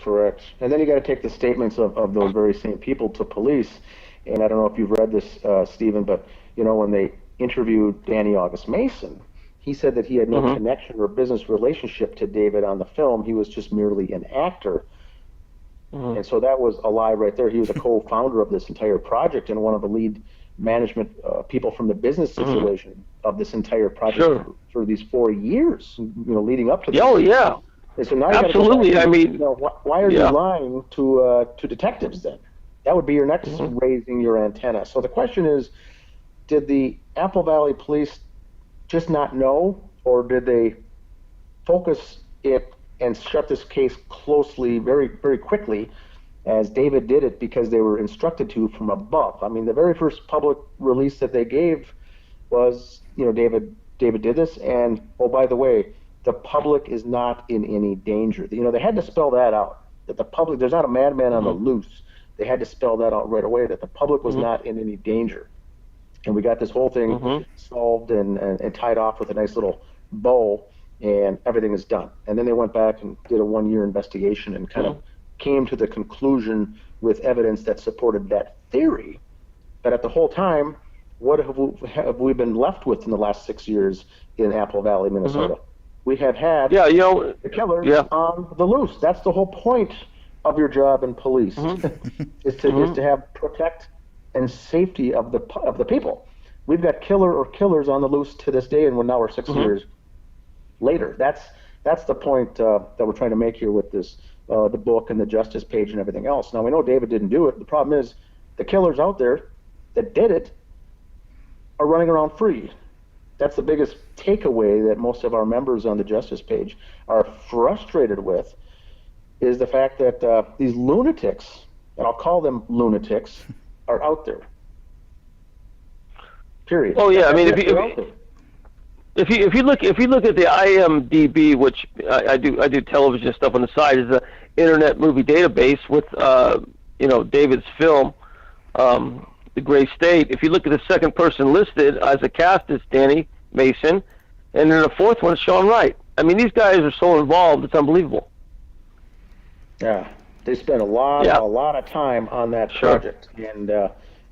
Correct. And then you got to take the statements of those very same people to police. And I don't know if you've read this, Stephen, but when they interviewed Danny August Mason, he said that he had no connection or business relationship to David on the film. He was just merely an actor. And so that was a lie right there. He was a co-founder of this entire project and one of the lead management people from the business situation of this entire project for these 4 years, leading up to this. Oh, yeah. And so now absolutely. I mean, why are you lying to detectives then? That would be your next raising your antenna. So the question is, did the Apple Valley Police just not know, or did they focus it and shut this case closely very, very quickly, as David did it because they were instructed to from above? I mean, the very first public release that they gave was, David did this, and oh, by the way, the public is not in any danger. They had to spell that out, that the public, there's not a madman on the loose. They had to spell that out right away, that the public was not in any danger. And we got this whole thing solved and tied off with a nice little bow, and everything is done. And then they went back and did a 1-year investigation and kind of came to the conclusion with evidence that supported that theory. But at the whole time, what have we been left with in the last 6 years in Apple Valley, Minnesota? We have had the killers on the loose. That's the whole point of your job in police, is to have protect and safety of the people. We've got killer or killers on the loose to this day, and now we're 6 years later. That's the point that we're trying to make here with this, the book and the justice page and everything else. Now, we know David didn't do it. The problem is the killers out there that did it are running around free. That's the biggest takeaway that most of our members on the justice page are frustrated with, is the fact that these lunatics, and I'll call them lunatics, are out there. Period. Oh yeah, I mean, if you look at the IMDb, which I do television stuff on the side, is the Internet Movie Database with David's film, The Gray State. If you look at the second person listed as a cast, it's Danny Mason, and then the fourth one is Sean Wright. I mean, these guys are so involved; it's unbelievable. Yeah, they spent a lot of time on that project, and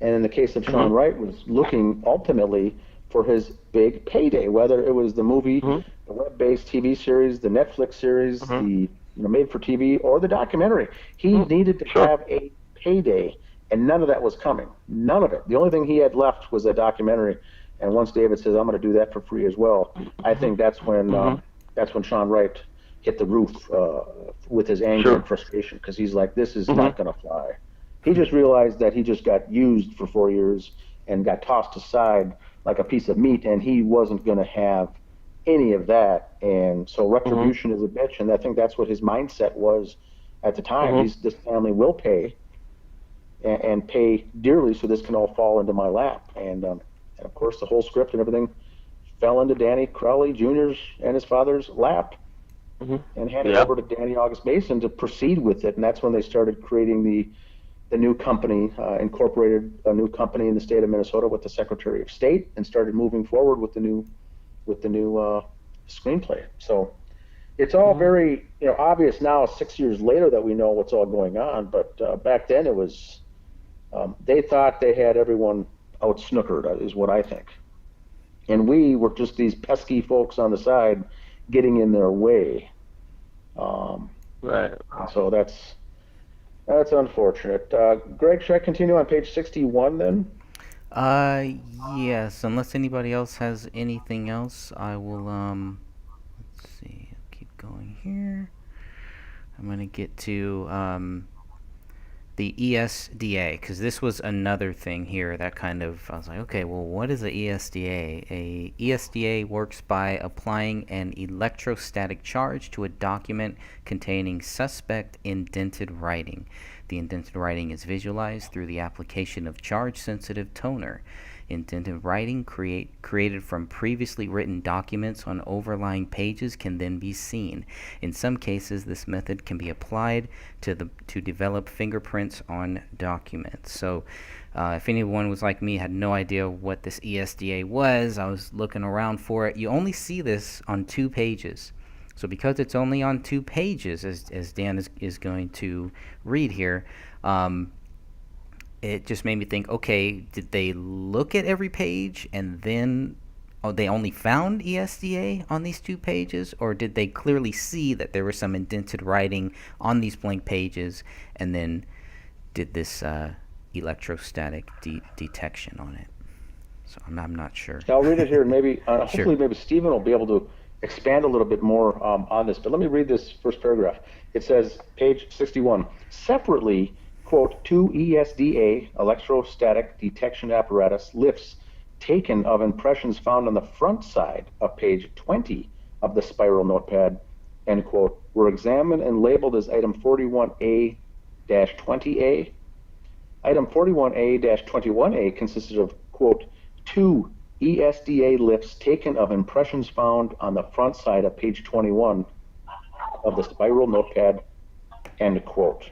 in the case of Sean Wright, was looking ultimately for his big payday, whether it was the movie, the web-based TV series, the Netflix series, the made-for-TV, or the documentary. He needed to have a payday, and none of that was coming. None of it. The only thing he had left was a documentary. And once David says, "I'm going to do that for free as well," I think that's when Sean Wright hit the roof with his anger and frustration, because he's like, "This is not going to fly." He just realized that he just got used for 4 years and got tossed aside like a piece of meat, and he wasn't going to have any of that. And so retribution is a bitch, and I think that's what his mindset was at the time. This family will pay, and pay dearly, so this can all fall into my lap. And of course, the whole script and everything fell into Danny Crowley Jr.'s and his father's lap, and handed over to Danny August Mason to proceed with it. And that's when they started creating the new company, incorporated a new company in the state of Minnesota with the Secretary of State, and started moving forward with the new screenplay. So it's all very obvious now, 6 years later, that we know what's all going on. But back then it was they thought they had everyone out snookered, is what I think. And we were just these pesky folks on the side getting in their way. Right. So that's unfortunate. Greg, should I continue on page 61 then? Yes, unless anybody else has anything else, I will, let's see, I'll keep going here. I'm going to get to, the ESDA, because this was another thing here that kind of, I was like, okay, well, what is a ESDA? A ESDA works by applying an electrostatic charge to a document containing suspect indented writing. The indented writing is visualized through the application of charge-sensitive toner. Indented writing created from previously written documents on overlying pages can then be seen. In some cases, this method can be applied to develop fingerprints on documents. So if anyone was like me, had no idea what this ESDA was, I was looking around for it. You only see this on 2 pages. So because it's only on 2 pages, as Dan is going to read here, it just made me think, okay, did they look at every page and then they only found ESDA on these 2 pages, or did they clearly see that there was some indented writing on these blank pages and then did this electrostatic detection on it? So I'm not sure. I'll read it here. Maybe Sure. hopefully maybe Stephen will be able to expand a little bit more on this. But let me read this first paragraph. It says, page 61, separately, quote, 2 ESDA, electrostatic detection apparatus, lifts taken of impressions found on the front side of page 20 of the spiral notepad, end quote, were examined and labeled as item 41A-20A. Item 41A-21A consisted of, quote, 2 ESDA lifts taken of impressions found on the front side of page 21 of the spiral notepad, end quote.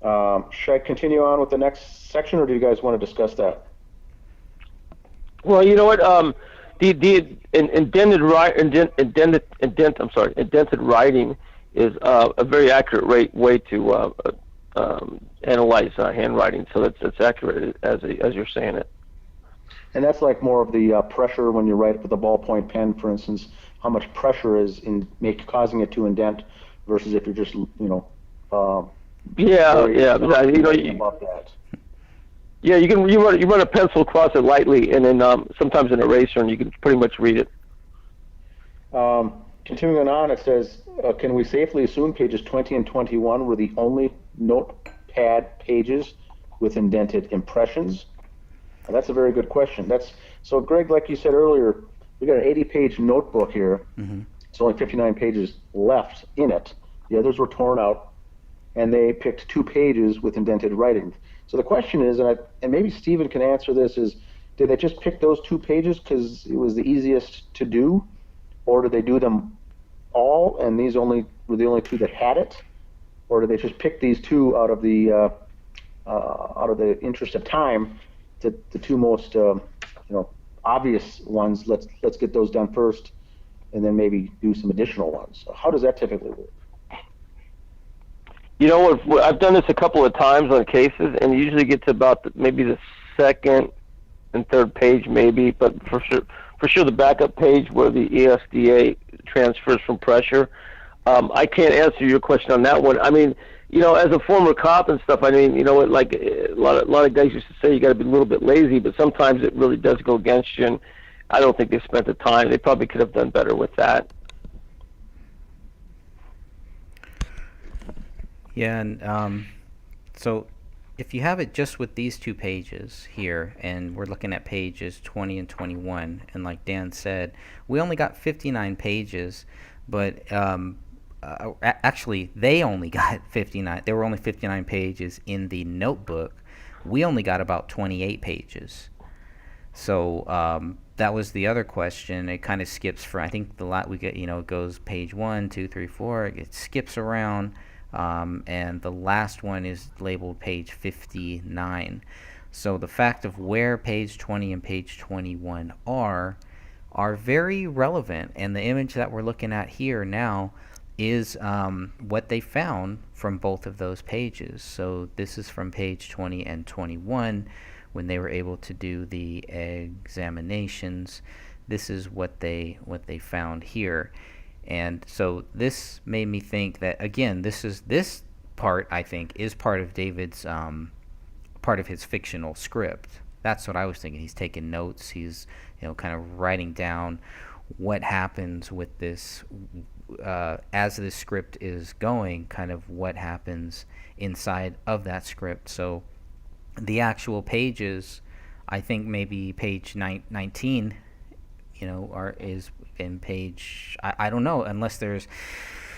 Should I continue on with the next section, or do you guys want to discuss that? Well, you know what? The indented writing is a very accurate way to analyze handwriting. So that's accurate as you're saying it. And that's like more of the pressure when you write with a ballpoint pen, for instance, how much pressure is in causing it to indent versus if you're just, about that. Yeah, you run a pencil across it lightly, and then sometimes an eraser, and you can pretty much read it. Continuing on, it says, can we safely assume pages 20 and 21 were the only notepad pages with indented impressions? Well, that's a very good question. So, Greg, like you said earlier, we got an 80-page notebook here. Mm-hmm. It's only 59 pages left in it. The others were torn out, and they picked 2 pages with indented writing. So the question is, and maybe Stephen can answer this, is did they just pick those 2 pages because it was the easiest to do, or did they do them all and these were the only 2 that had it, or did they just pick these 2 out of the interest of time, the 2 most obvious ones? Let's get those done first, and then maybe do some additional ones. So how does that typically work? You know what? I've done this a couple of times on cases, and usually get to about maybe the second and third page, maybe. But for sure, the backup page where the ESDA transfers from pressure. I can't answer your question on that one. I mean, as a former cop and stuff, I mean, like a lot of guys used to say, you got to be a little bit lazy, but sometimes it really does go against you. And I don't think they spent the time. They probably could have done better with that. Yeah, and so if you have it just with these 2 pages here, and we're looking at pages 20 and 21, and like Dan said, we only got 59 pages, but actually they only got 59. There were only 59 pages in the notebook. We only got about 28 pages. So that was the other question. It kind of skips for, I think we get, it goes page 1, 2, 3, 4. It skips around. And the last one is labeled page 59. So the fact of where page 20 and page 21 are very relevant. And the image that we're looking at here now is what they found from both of those pages. So this is from page 20 and 21 when they were able to do the examinations. This is what they found here. And so this made me think that, again, this part, I think, is part of David's part of his fictional script. That's what I was thinking. He's taking notes. He's kind of writing down what happens with this as the script is going, kind of what happens inside of that script. So the actual pages, I think maybe page 19 is in page, I don't know, unless there's,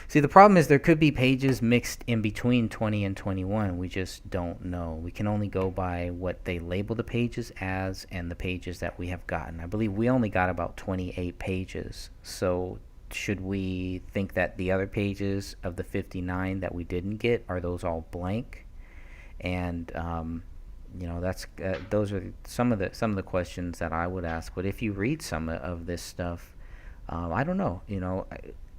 see, the problem is there could be pages mixed in between 20 and 21. We just don't know. We can only go by what they label the pages as and the pages that we have gotten. I believe we only got about 28 pages. So should we think that the other pages of the 59 that we didn't get, are those all blank? And that's those are some of the questions that I would ask. But if you read some of this stuff, I don't know.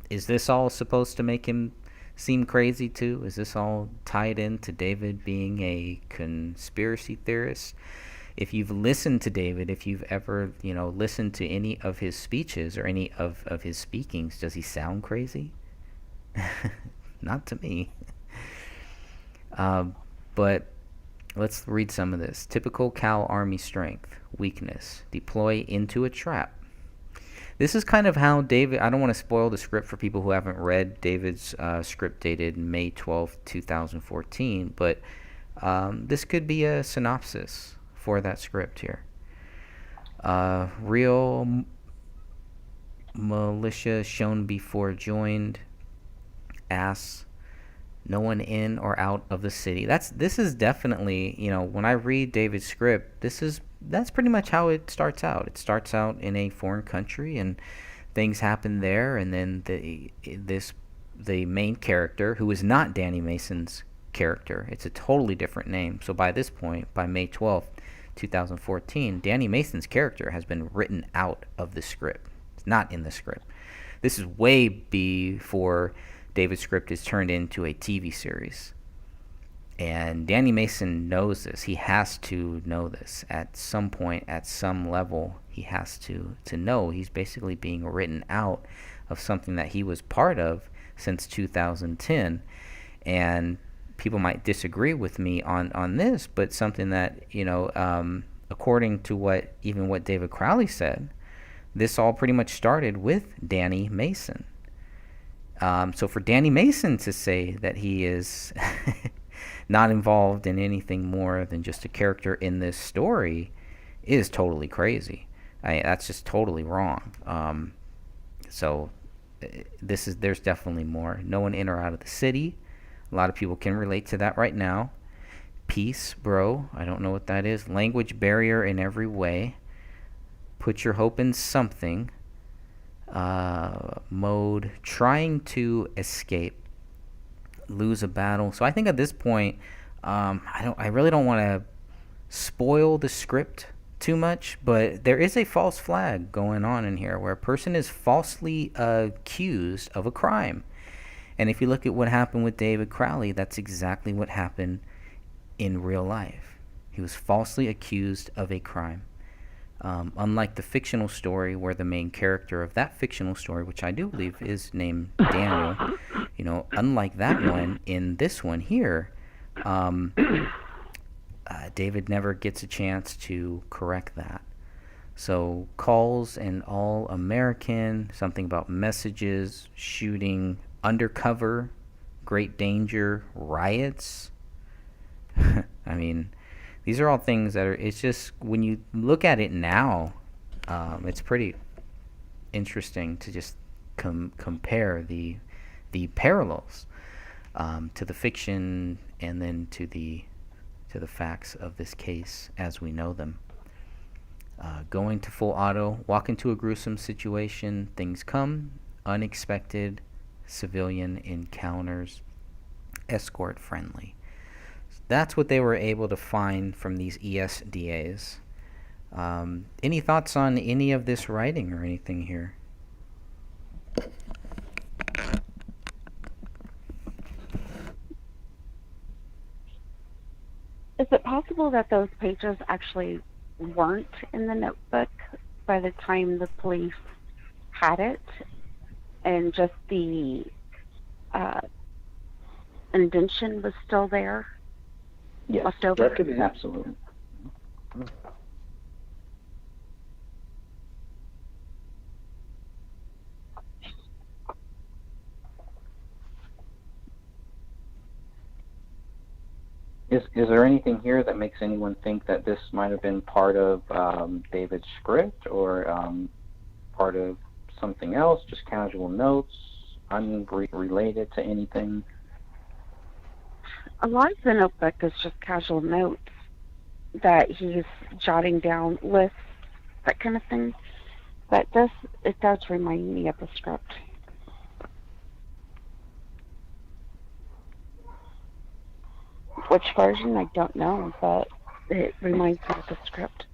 is this all supposed to make him seem crazy too? Is this all tied into David being a conspiracy theorist? If you've listened to David, if you've ever, listened to any of his speeches or any of his speakings, does he sound crazy? Not to me. But let's read some of this. Typical Cal Army strength, weakness, deploy into a trap. This is kind of how David, I don't want to spoil the script for people who haven't read David's script dated May 12th, 2014, but this could be a synopsis for that script here. Real militia shown before joined, ass, no one in or out of the city. This is definitely, when I read David's script, that's pretty much how it starts out. It starts out in a foreign country and things happen there, and then the main character, who is not Danny Mason's character, it's a totally different name. So by this point, by May 12th, 2014, Danny Mason's character has been written out of the script. It's not in the script. This is way before David's script is turned into a TV series. And Danny Mason knows this. He has to know this. At some point, at some level, he has to know he's basically being written out of something that he was part of since 2010. And people might disagree with me on this, but something that, according to what David Crowley said, this all pretty much started with Danny Mason. So for Danny Mason to say that he is not involved in anything more than just a character in this story is totally crazy. That's just totally wrong. So there's definitely more. No one in or out of the city. A lot of people can relate to that right now. Peace, bro. I don't know what that is. Language barrier in every way. Put your hope in something. Mode, trying to escape, lose a battle. So I think at this point, I really don't want to spoil the script too much, but there is a false flag going on in here where a person is falsely accused of a crime. And if you look at what happened with David Crowley, that's exactly what happened in real life. He was falsely accused of a crime. Unlike the fictional story where the main character of that fictional story, which I do believe is named Daniel, unlike that one, in this one here, David never gets a chance to correct that. So calls an all-American, something about messages, shooting, undercover, great danger, riots. I mean, these are all things that it's just, when you look at it now, it's pretty interesting to just compare the parallels to the fiction and then to the facts of this case as we know them. Going to full auto, walk into a gruesome situation, things come, unexpected, civilian encounters, escort friendly. That's what they were able to find from these ESDAs. Any thoughts on any of this writing or anything here? Is it possible that those pages actually weren't in the notebook by the time the police had it, and just the indentation was still there? Yes, left over? that could be. Absolutely. Is there anything here that makes anyone think that this might have been part of David's script or part of something else, just casual notes, unrelated to anything? A lot of the notebook is just casual notes that he's jotting down, lists, that kind of thing. But it does remind me of the script. Which version, I don't know, but it reminds me of the script.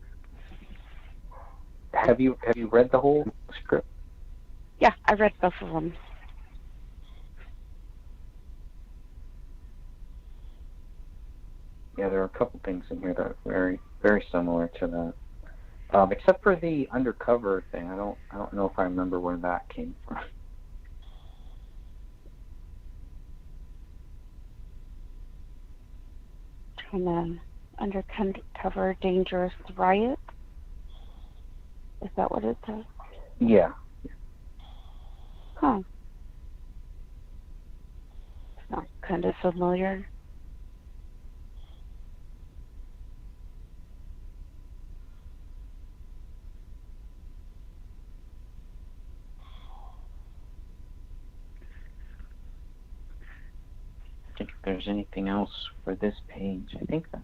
Have you read the whole script? Yeah, I read both of them. couple things in here that are very, very similar to that. Except for the undercover thing, I don't know if I remember where that came from. From the undercover dangerous riot. Is that what it says? Yeah. Huh. Sounds kind of familiar. I think if there's anything else for this page, I think that's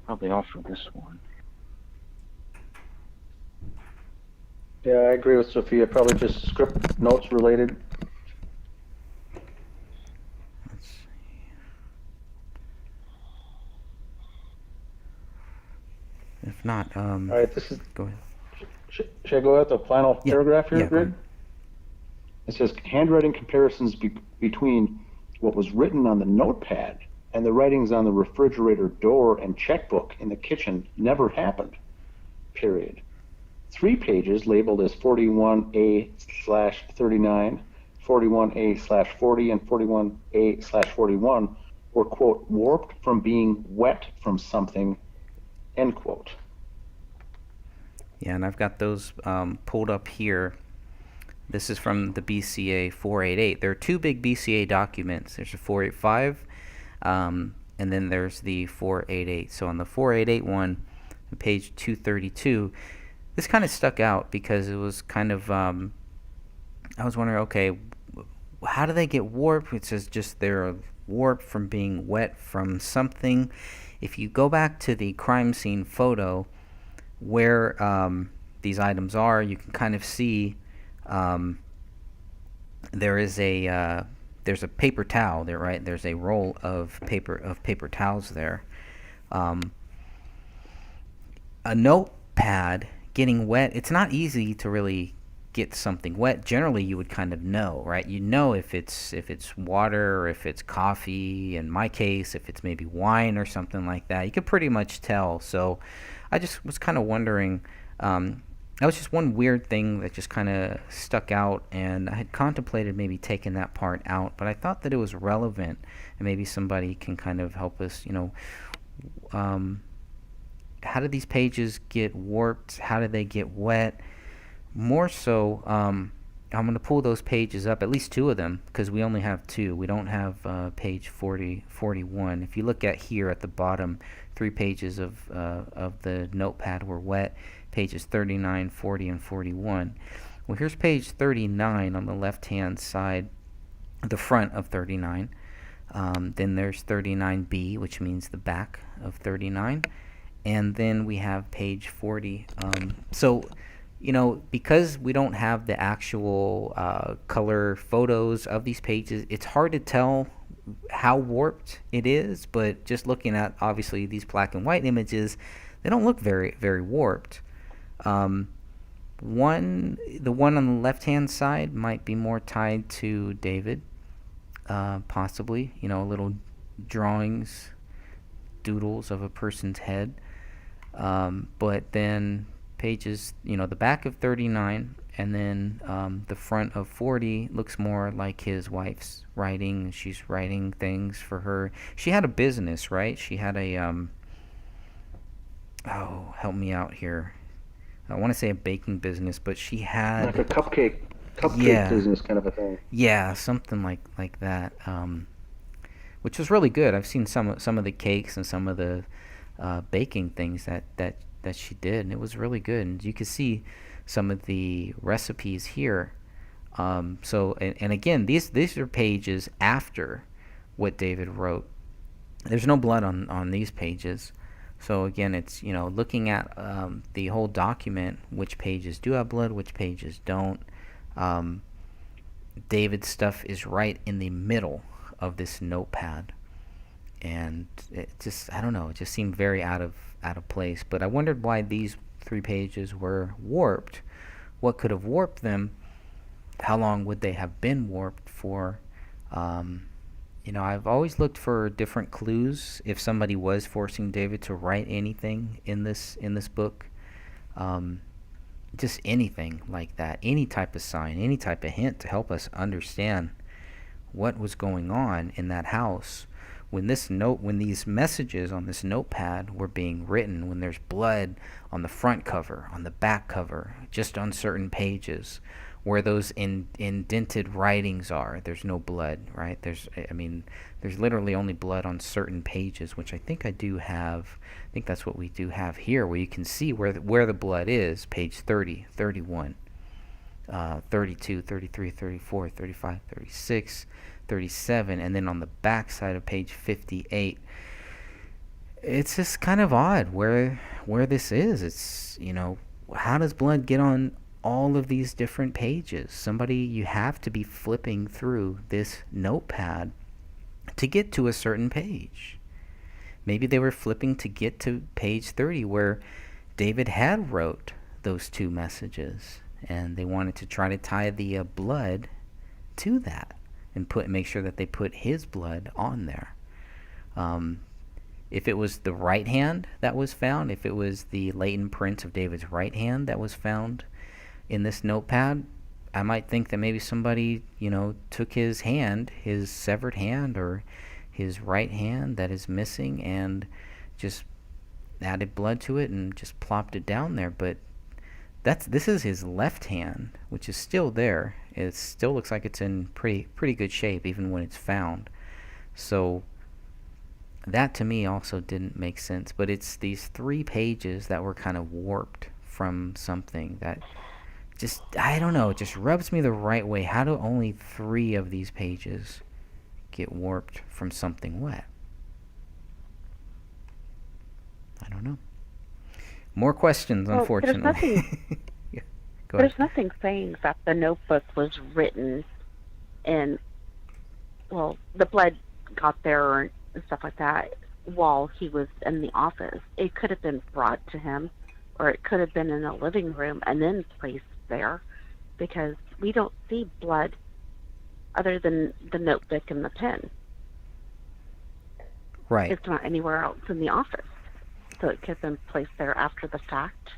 probably all for this one. Yeah, I agree with Sophia. Probably just script notes related. Let's see. If not, All right, this is. go ahead. Should I go at the final paragraph here, Yeah, go Greg? ahead. It says handwriting comparisons between what was written on the notepad and the writings on the refrigerator door and checkbook in the kitchen never happened. Period. 3 pages labeled as 41A/39, 41A/40, and 41A/41 were, quote, warped from being wet from something, end quote. Yeah, and I've got those pulled up here. This is from the BCA 488. There are 2 big BCA documents. There's a 485, and then there's the 488. So on the 488 one, page 232, this kind of stuck out because it was kind of, I was wondering, okay, how do they get warped? It says just they're warped from being wet from something. If you go back to the crime scene photo where these items are, you can kind of see there's a paper towel there, right? There's a roll of paper towels there. A notepad getting wet, it's not easy to really get something wet. Generally, you would kind of know, right? You know if it's water or if it's coffee. In my case, if it's maybe wine or something like that, you could pretty much tell. So I just was kind of wondering. That was just one weird thing that just kind of stuck out, and I had contemplated maybe taking that part out, but I thought that it was relevant, and maybe somebody can kind of help us, how do these pages get warped? How do they get wet? More so, I'm going to pull those pages up, at least 2 of them, because we only have 2. We don't have page 41. If you look at here at the bottom, 3 pages of the notepad were wet, pages 39, 40, and 41. Well, here's page 39 on the left-hand side, the front of 39. Then there's 39B, which means the back of 39. And then we have page 40. So, because we don't have the actual color photos of these pages, it's hard to tell how warped it is. But just looking at, obviously, these black and white images, they don't look very, very warped. The one on the left-hand side might be more tied to David, possibly. Little drawings, doodles of a person's head. But then pages, the back of 39 and then the front of 40 looks more like his wife's writing. She's writing things for her. She had a business, right? She had a, help me out here. I want to say a baking business, but she had... Like a cupcake business kind of a thing. Yeah, something like that, which was really good. I've seen some of the cakes and some of the baking things that she did, and it was really good. And you can see some of the recipes here. So again, these are pages after what David wrote. There's no blood on these pages. So again, it's looking at the whole document, which pages do have blood, which pages don't. David's stuff is right in the middle of this notepad, and it just, I don't know, it just seemed very out of place. But I wondered why these 3 pages were warped. What could have warped them? How long would they have been warped for? I've always looked for different clues if somebody was forcing David to write anything in this book. Um, just anything like that, any type of sign, any type of hint to help us understand what was going on in that house when these messages on this notepad were being written, when there's blood on the front cover, on the back cover, just on certain pages where those indented writings are, there's no blood, right? There's literally only blood on certain pages, which I think I think that's what we do have here, where you can see where the blood is, page 30, 31, 32, 33, 34, 35, 36, 37, and then on the back side of page 58. It's just kind of odd where this is. It's, how does blood get on all of these different pages? You have to be flipping through this notepad to get to a certain page. Maybe they were flipping to get to page 30 where David had wrote those two messages, and they wanted to try to tie the blood to that and make sure that they put his blood on there. If it was the right hand that was found, if it was the latent print of David's right hand that was found in this notepad, I might think that maybe somebody, took his hand, his severed hand, or his right hand that is missing, and just added blood to it and just plopped it down there. But this is his left hand, which is still there. It still looks like it's in pretty good shape even when it's found. So that to me also didn't make sense. But it's these 3 pages that were kind of warped from something that just, I don't know, it just rubs me the right way. How do only 3 of these pages get warped from something wet? I don't know. More questions, Well, unfortunately. Yeah, go there's ahead. nothing saying that the notebook was written in, well, the blood got there and stuff like that while he was in the office. It could have been brought to him, or it could have been in a living room and then placed there, because we don't see blood other than the notebook and the pen. Right. It's not anywhere else in the office. So it could have been placed there after the fact.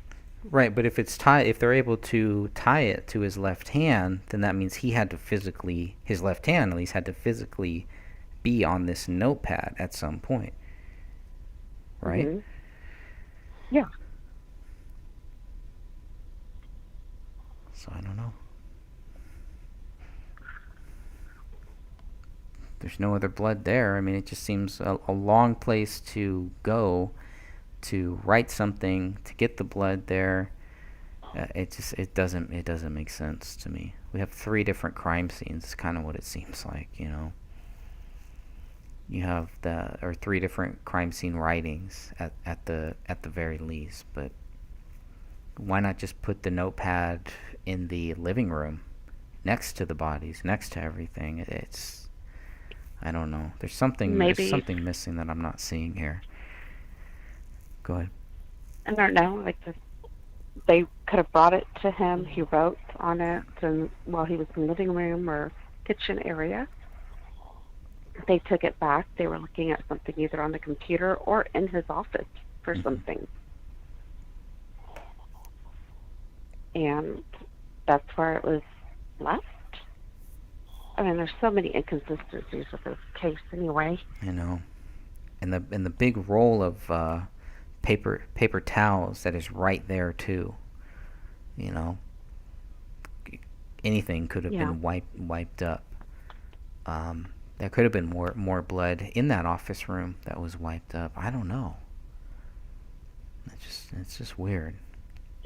Right, but if they're able to tie it to his left hand, then that means his left hand at least had to physically be on this notepad at some point. Right? Mm-hmm. Yeah. So I don't know. There's no other blood there. It just seems a long place to go to write something to get the blood there. It doesn't make sense to me. We have 3 different crime scenes. It's kind of what it seems like. You have 3 different crime scene writings at the very least. But why not just put the notepad in the living room next to the bodies, next to everything? I don't know. There's something missing that I'm not seeing here. Go ahead. I don't know. They could have brought it to him. He wrote on it while he was in the living room or kitchen area. They took it back. They were looking at something either on the computer or in his office for something. And that's where it was left. There's so many inconsistencies with this case anyway. I know. And the big roll of paper towels that is right there too. Anything could have been wiped up. There could have been more blood in that office room that was wiped up. I don't know. It's just weird.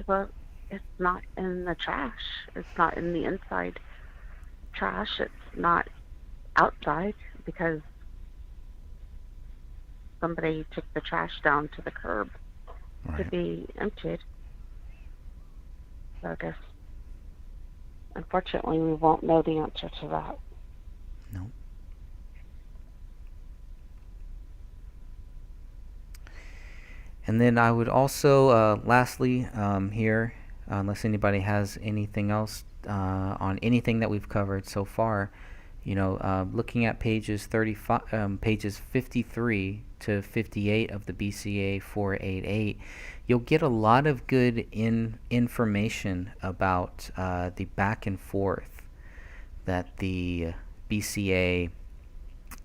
Well, it's not in the trash. It's not in the inside trash. It's not outside because somebody took the trash down to the curb to be emptied. So I guess, unfortunately, we won't know the answer to that. No. And then I would also, lastly, here, unless anybody has anything else on anything that we've covered so far, Looking at pages 53 to 58 of the BCA 488, you'll get a lot of good information about the back and forth that the BCA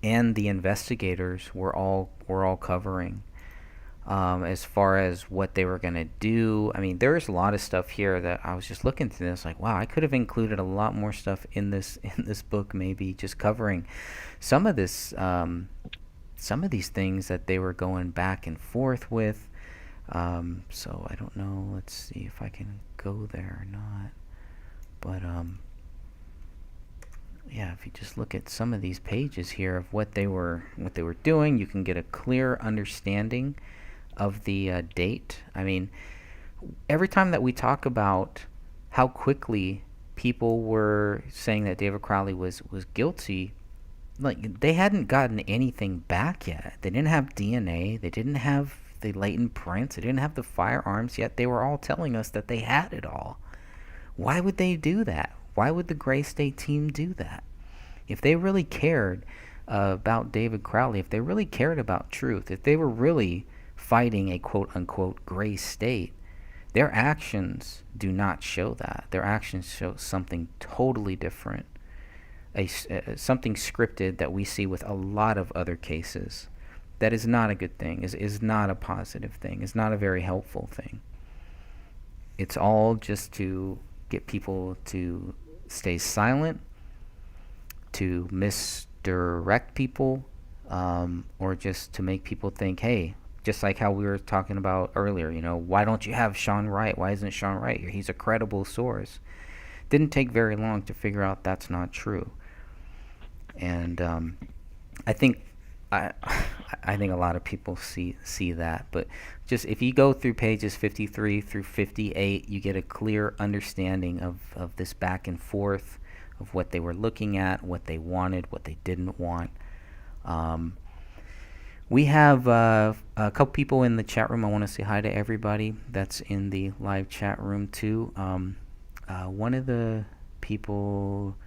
and the investigators were all covering. As far as what they were going to do. I mean, there's a lot of stuff here that I was just looking through this like, wow, I could have included a lot more stuff in this book, maybe just covering some of this some of these things that they were going back and forth with. So I don't know, let's see if I can go there or not. But yeah, if you just look at some of these pages here of what they were doing, you can get a clear understanding of the date. I mean, every time that we talk about how quickly people were saying that David Crowley was guilty, like, they hadn't gotten anything back yet. They didn't have DNA. They didn't have the latent prints. They didn't have the firearms yet. They were all telling us that they had it all. Why would they do that? Why would the Gray State team do that? If they really cared about David Crowley, if they really cared about truth, if they were really fighting a quote-unquote gray state, their actions do not show that. Their actions show something totally different, something scripted that we see with a lot of other cases. That is not a good thing, is not a positive thing, is not a very helpful thing. It's all just to get people to stay silent, to misdirect people, or just to make people think, hey, just like how we were talking about earlier, why don't you have Sean Wright? Why isn't Sean Wright here? He's a credible source. Didn't take very long to figure out that's not true. And I think a lot of people see that. But just if you go through pages 53 through 58, you get a clear understanding of this back and forth, of what they were looking at, what they wanted, what they didn't want. We have a couple people in the chat room. I want to say hi to everybody that's in the live chat room too. One of the people,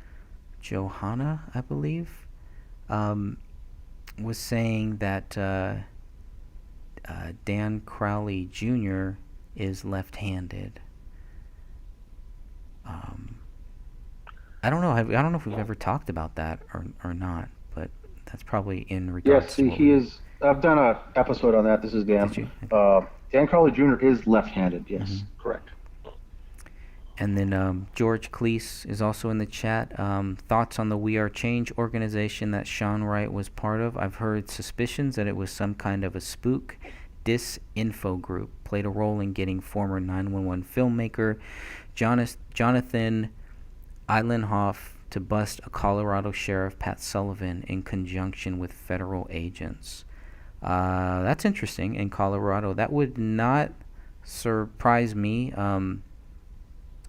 Johanna, I believe, was saying that Dan Crowley Jr. is left-handed. I don't know. I don't know if we've ever talked about that or not, but that's probably in regards to he is. I've done an episode on that. This is Dan. Did you? Dan Crowley Jr. is left-handed. Yes, Mhm. correct. And then George Cleese is also in the chat. Thoughts on the We Are Change organization that Sean Wright was part of? I've heard suspicions that it was some kind of a spook disinfo group. Played a role in getting former 911 filmmaker Jonathan Eilenhoff to bust a Colorado sheriff, Pat Sullivan, in conjunction with federal agents. That's interesting. In Colorado, that would not surprise me.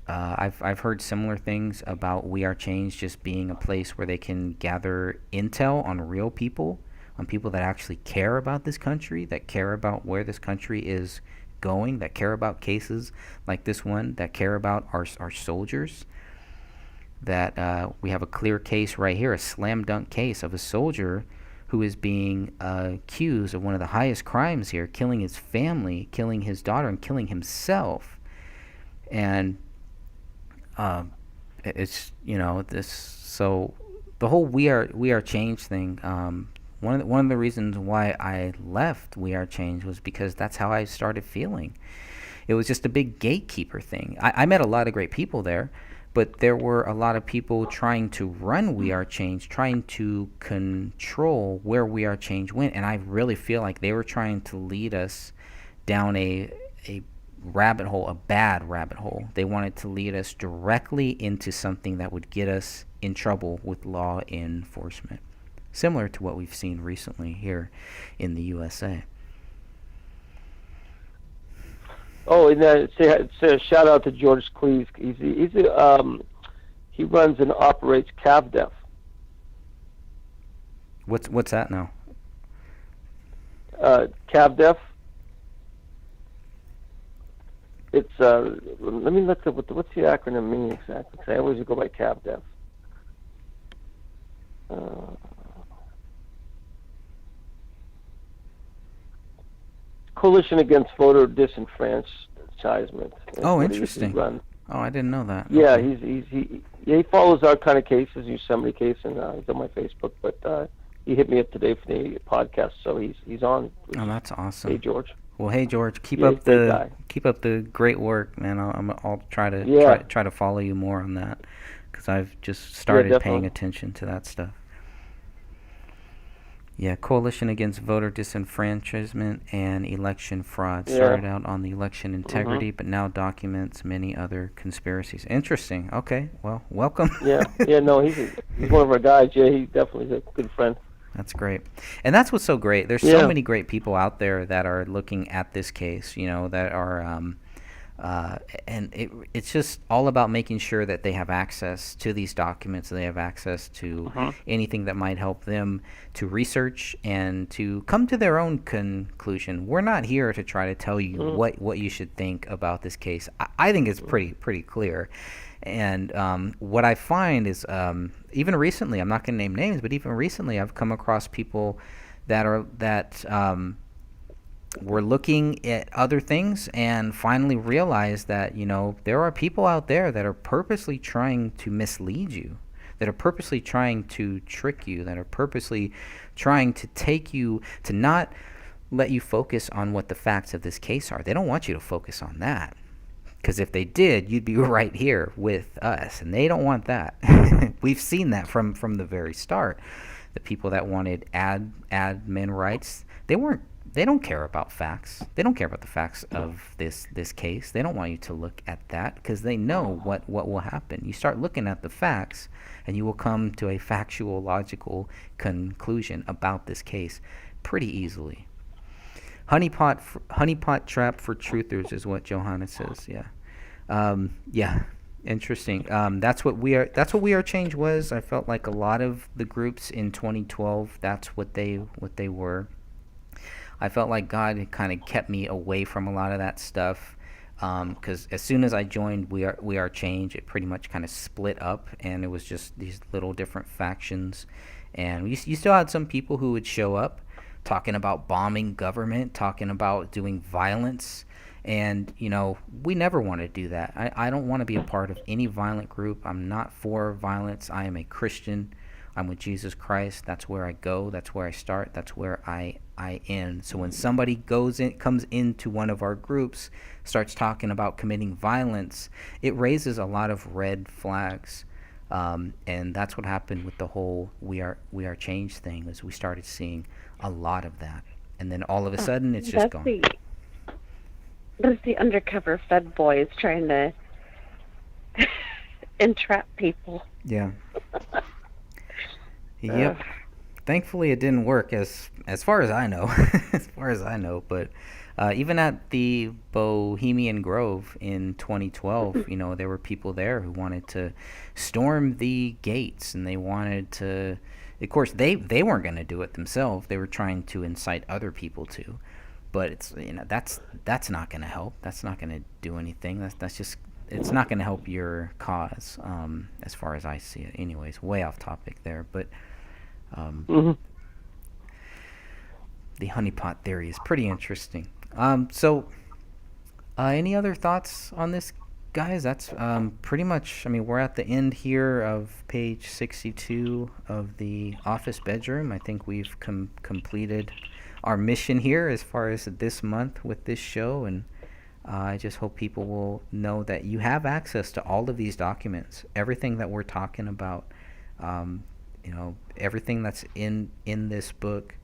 I've heard similar things about We Are Change just being a place where they can gather intel on real people, on people that actually care about this country, that care about where this country is going, that care about cases like this one, that care about our soldiers. That we have a clear case right here, a slam dunk case of a soldier who is being accused of one of the highest crimes here, killing his family, killing his daughter, and killing himself. And it's this. So the whole We Are Change thing. One of the reasons why I left We Are Change was because that's how I started feeling. It was just a big gatekeeper thing. I met a lot of great people there, but there were a lot of people trying to run We Are Change, trying to control where We Are Change went, and I really feel like they were trying to lead us down a rabbit hole, a bad rabbit hole. They wanted to lead us directly into something that would get us in trouble with law enforcement, similar to what we've seen recently here in the USA. Oh, and say a shout out to George Cleese. He runs and operates CavDef. What's that now? CavDef. It's let me look up what's the acronym mean exactly. 'Cause I always go by CavDef. Uh, Coalition Against Voter Disenfranchisement. is Oh, what he interesting. runs. Oh, I didn't know that. Yeah, Okay. he follows our kind of cases, Yosemite case, and he's on my Facebook. But he hit me up today for the podcast, so he's on. Oh, that's awesome. Hey, George. Well, hey George, keep Yeah, up he's a great the guy. keep up the great work, man. I'll try to Yeah. try to follow you more on that, because I've just Yeah, started paying definitely. attention to that stuff. Yeah, Coalition Against Voter Disenfranchisement and Election Fraud Yeah. started out on the election integrity, Mhm. but now documents many other conspiracies. Interesting. Okay, well, welcome. Yeah, yeah. No, he's one of our guys. Yeah, he definitely is a good friend. That's great. And that's what's so great. There's so Yeah. many great people out there that are looking at this case, that are, and it's just all about making sure that they have access to these documents, they have access to Mhm. anything that might help them to research and to come to their own conclusion. We're not here to try to tell you what you should think about this case. I think it's pretty clear. And what I find is, even recently, I'm not going to name names, but even recently, I've come across people that were looking at other things and finally realized that there are people out there that are purposely trying to mislead you, that are purposely trying to trick you, that are purposely trying to take you to not let you focus on what the facts of this case are. They don't want you to focus on that. Because if they did, you'd be right here with us, and they don't want that. We've seen that from the very start. The people that wanted admin rights, they don't care about facts. They don't care about the facts of this case. They don't want you to look at that because they know what will happen. You start looking at the facts, and you will come to a factual, logical conclusion about this case pretty easily. Honeypot trap for truthers is what Johanna says. Yeah, interesting. That's what we are change was. I felt like a lot of the groups in 2012. That's what they were. I felt like God kind of kept me away from a lot of that stuff. Because as soon as I joined We Are Change, it pretty much kind of split up, and it was just these little different factions. And you still had some people who would show up talking about bombing government, talking about doing violence. And, we never want to do that. I don't want to be a part of any violent group. I'm not for violence. I am a Christian. I'm with Jesus Christ. That's where I go. That's where I start. That's where I end. So when somebody comes into one of our groups, starts talking about committing violence, it raises a lot of red flags. And that's what happened with the whole We Are Change thing, is we started seeing a lot of that. And then all of a sudden, it's just gone. That's the undercover Fed boys trying to entrap people. Yeah. Yep. Thankfully, it didn't work as far as I know. As far as I know, but even at the Bohemian Grove in 2012, there were people there who wanted to storm the gates, and they wanted to. Of course, they weren't going to do it themselves. They were trying to incite other people to. But it's that's not going to help. That's not going to do anything. That's just, it's not going to help your cause, as far as I see it. Anyways, way off topic there, but the honeypot theory is pretty interesting. So any other thoughts on this, guys? That's pretty much. I mean, we're at the end here of page 62 of the office bedroom. I think we've completed our mission here as far as this month with this show, and I just hope people will know that you have access to all of these documents, everything that we're talking about, everything that's in this book.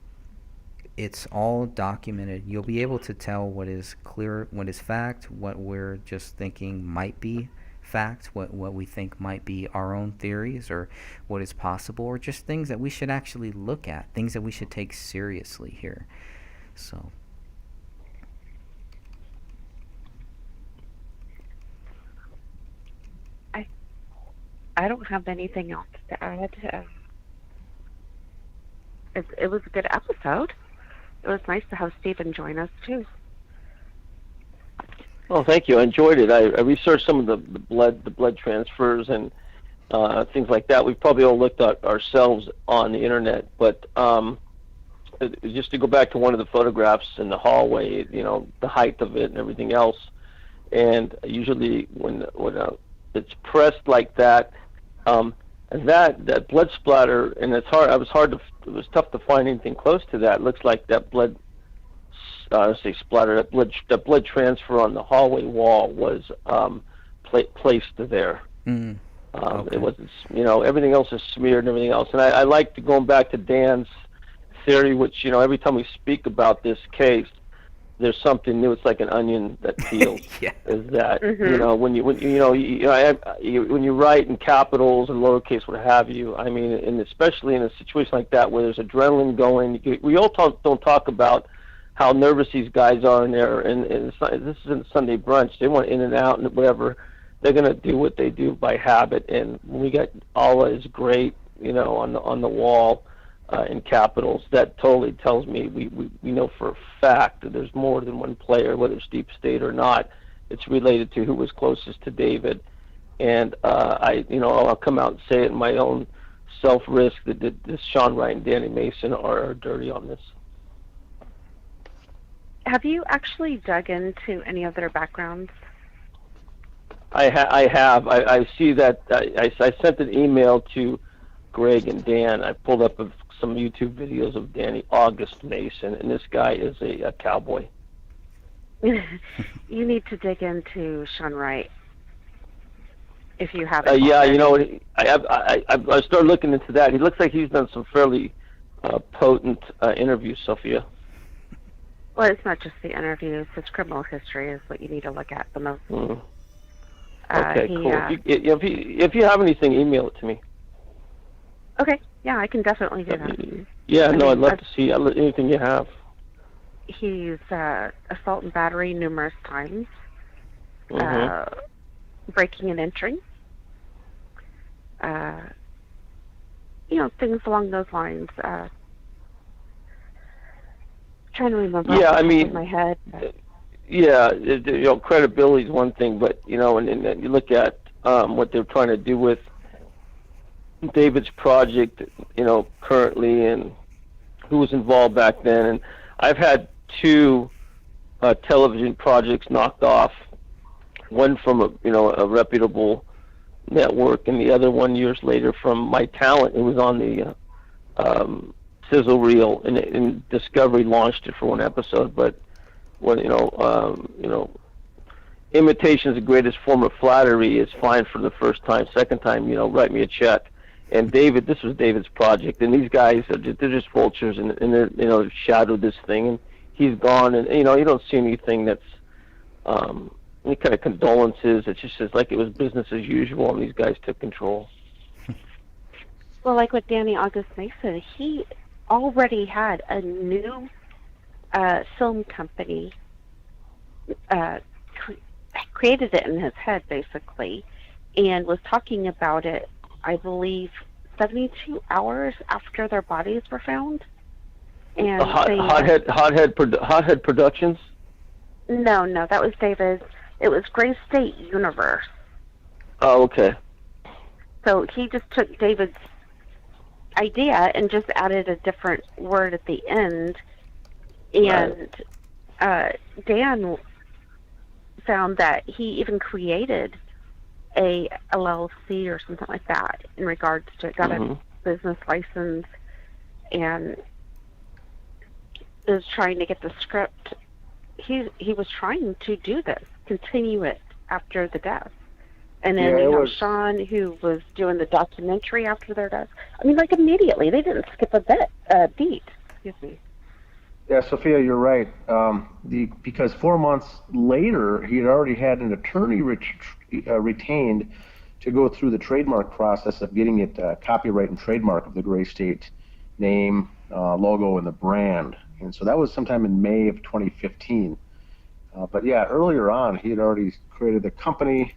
It's all documented. You'll be able to tell what is clear, what is fact, what we're just thinking might be fact, what we think might be our own theories, or what is possible, or just things that we should actually look at, things that we should take seriously here. So I don't have anything else to add. It was a good episode. It was nice to have Stephen join us too. Oh, thank you. I enjoyed it. I researched some of the blood transfers, and things like that. We've probably all looked at ourselves on the internet, but just to go back to one of the photographs in the hallway, the height of it and everything else, and usually when it's pressed like that, that blood splatter, and it's hard. It was tough to find anything close to that. It looks like that blood, splatter, that blood transfer on the hallway wall was placed there. Mm. Okay. It wasn't, everything else is smeared and everything else. And I like going back to Dan's theory, which, every time we speak about this case, there's something new. It's like an onion that peels. Yeah. Is that when you write in capitals and lowercase, what have you? I mean, and especially in a situation like that where there's adrenaline going, we all don't talk about how nervous these guys are in there. And this isn't Sunday brunch. They want in and out and whatever. They're gonna do what they do by habit. And when we got Allah is great, on the wall. In capitals, that totally tells me we know for a fact that there's more than one player, whether it's deep state or not. It's related to who was closest to David, and I'll come out and say it in my own self-risk that this Sean Wright and Danny Mason are dirty on this. Have you actually dug into any of their backgrounds? I have. I see that. I sent an email to Greg and Dan. I pulled up some YouTube videos of Danny August Mason, and this guy is a cowboy. You need to dig into Sean Wright if you haven't. Yeah, I started looking into that. He looks like he's done some fairly potent interviews, Sophia. Well, it's not just the interviews. His criminal history is what you need to look at the most. Mm. Okay, cool. If you have anything, email it to me. Okay, yeah, I can definitely do that. Yeah, I'd love to see anything you have. He's assault and battery numerous times, breaking and entering, things along those lines. Trying to remember off the top of my head. Yeah, credibility is one thing, but and you look at what they're trying to do with David's project, currently, and who was involved back then. And I've had two television projects knocked off. One from a reputable network, and the other one years later from My Talent. It was on the sizzle reel, and Discovery launched it for one episode. But when imitation is the greatest form of flattery is fine for the first time. Second time, write me a check. And this was David's project, and these guys they're just vultures, and they're shadowed this thing, and he's gone, and you don't see anything that's any kind of condolences. It's just like it was business as usual, and these guys took control. Well, like with Danny August Mason, he already had a new film company, created it in his head basically, and was talking about it, I believe, 72 hours after their bodies were found. And Hothead Productions? No, that was David's. It was Gray State Universe. Oh, okay. So he just took David's idea and just added a different word at the end. And Dan found that he even created a LLC or something like that in regards to got a business license and is trying to get the script. He was trying to do this, continue it after the death. And then Sean, who was doing the documentary after their death. I mean, like immediately, they didn't skip a beat. Excuse me. Yeah, Sophia, you're right. Because 4 months later, he had already had an attorney retained to go through the trademark process of getting it copyright and trademark of the Gray State name, logo, and the brand. And so that was sometime in May of 2015. But yeah, earlier on, he had already created the company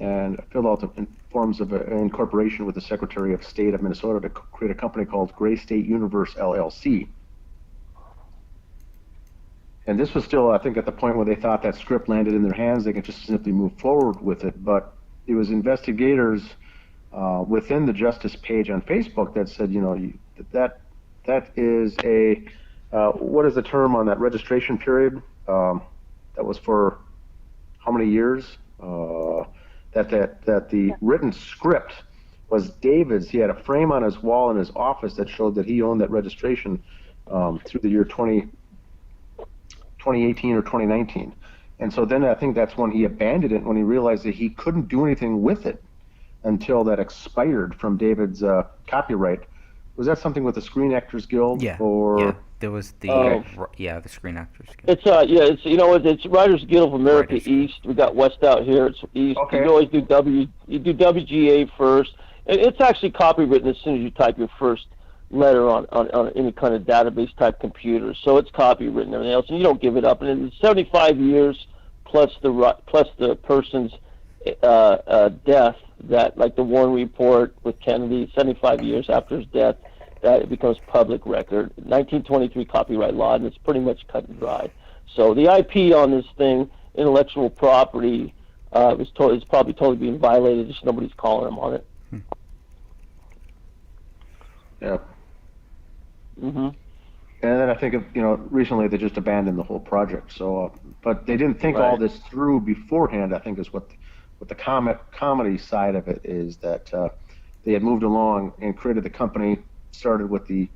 and filled out the forms of incorporation with the Secretary of State of Minnesota to create a company called Gray State Universe LLC. And this was still, I think, at the point where they thought that script landed in their hands, they could just simply move forward with it. But it was investigators within the Justice page on Facebook that said, that is a what is the term on that registration period? That was for how many years? That the written script was David's. He had a frame on his wall in his office that showed that he owned that registration through the year 2018 or 2019. And so then I think that's when he abandoned it, when he realized that he couldn't do anything with it until that expired from David's copyright. Was that something with the Screen Actors Guild? Yeah. Or Yeah. There was the the Screen Actors Guild. It's it's Writers Guild of America East. We got West out here. It's East. Okay. You always do WGA first, and it's actually copywritten as soon as you type your first letter on any kind of database type computer. So it's copywritten and everything else, and you don't give it up. And it's 75 years plus the person's death, that, like the Warren Report with Kennedy, 75 years after his death, that it becomes public record. 1923 copyright law, and it's pretty much cut and dried. So the IP on this thing, intellectual property, is probably totally being violated. Just nobody's calling them on it. Yeah. Mm-hmm. And then I think recently they just abandoned the whole project. So, but they didn't think all this through beforehand. I think is what the comedy side of it is, that they had moved along and created the company, started with the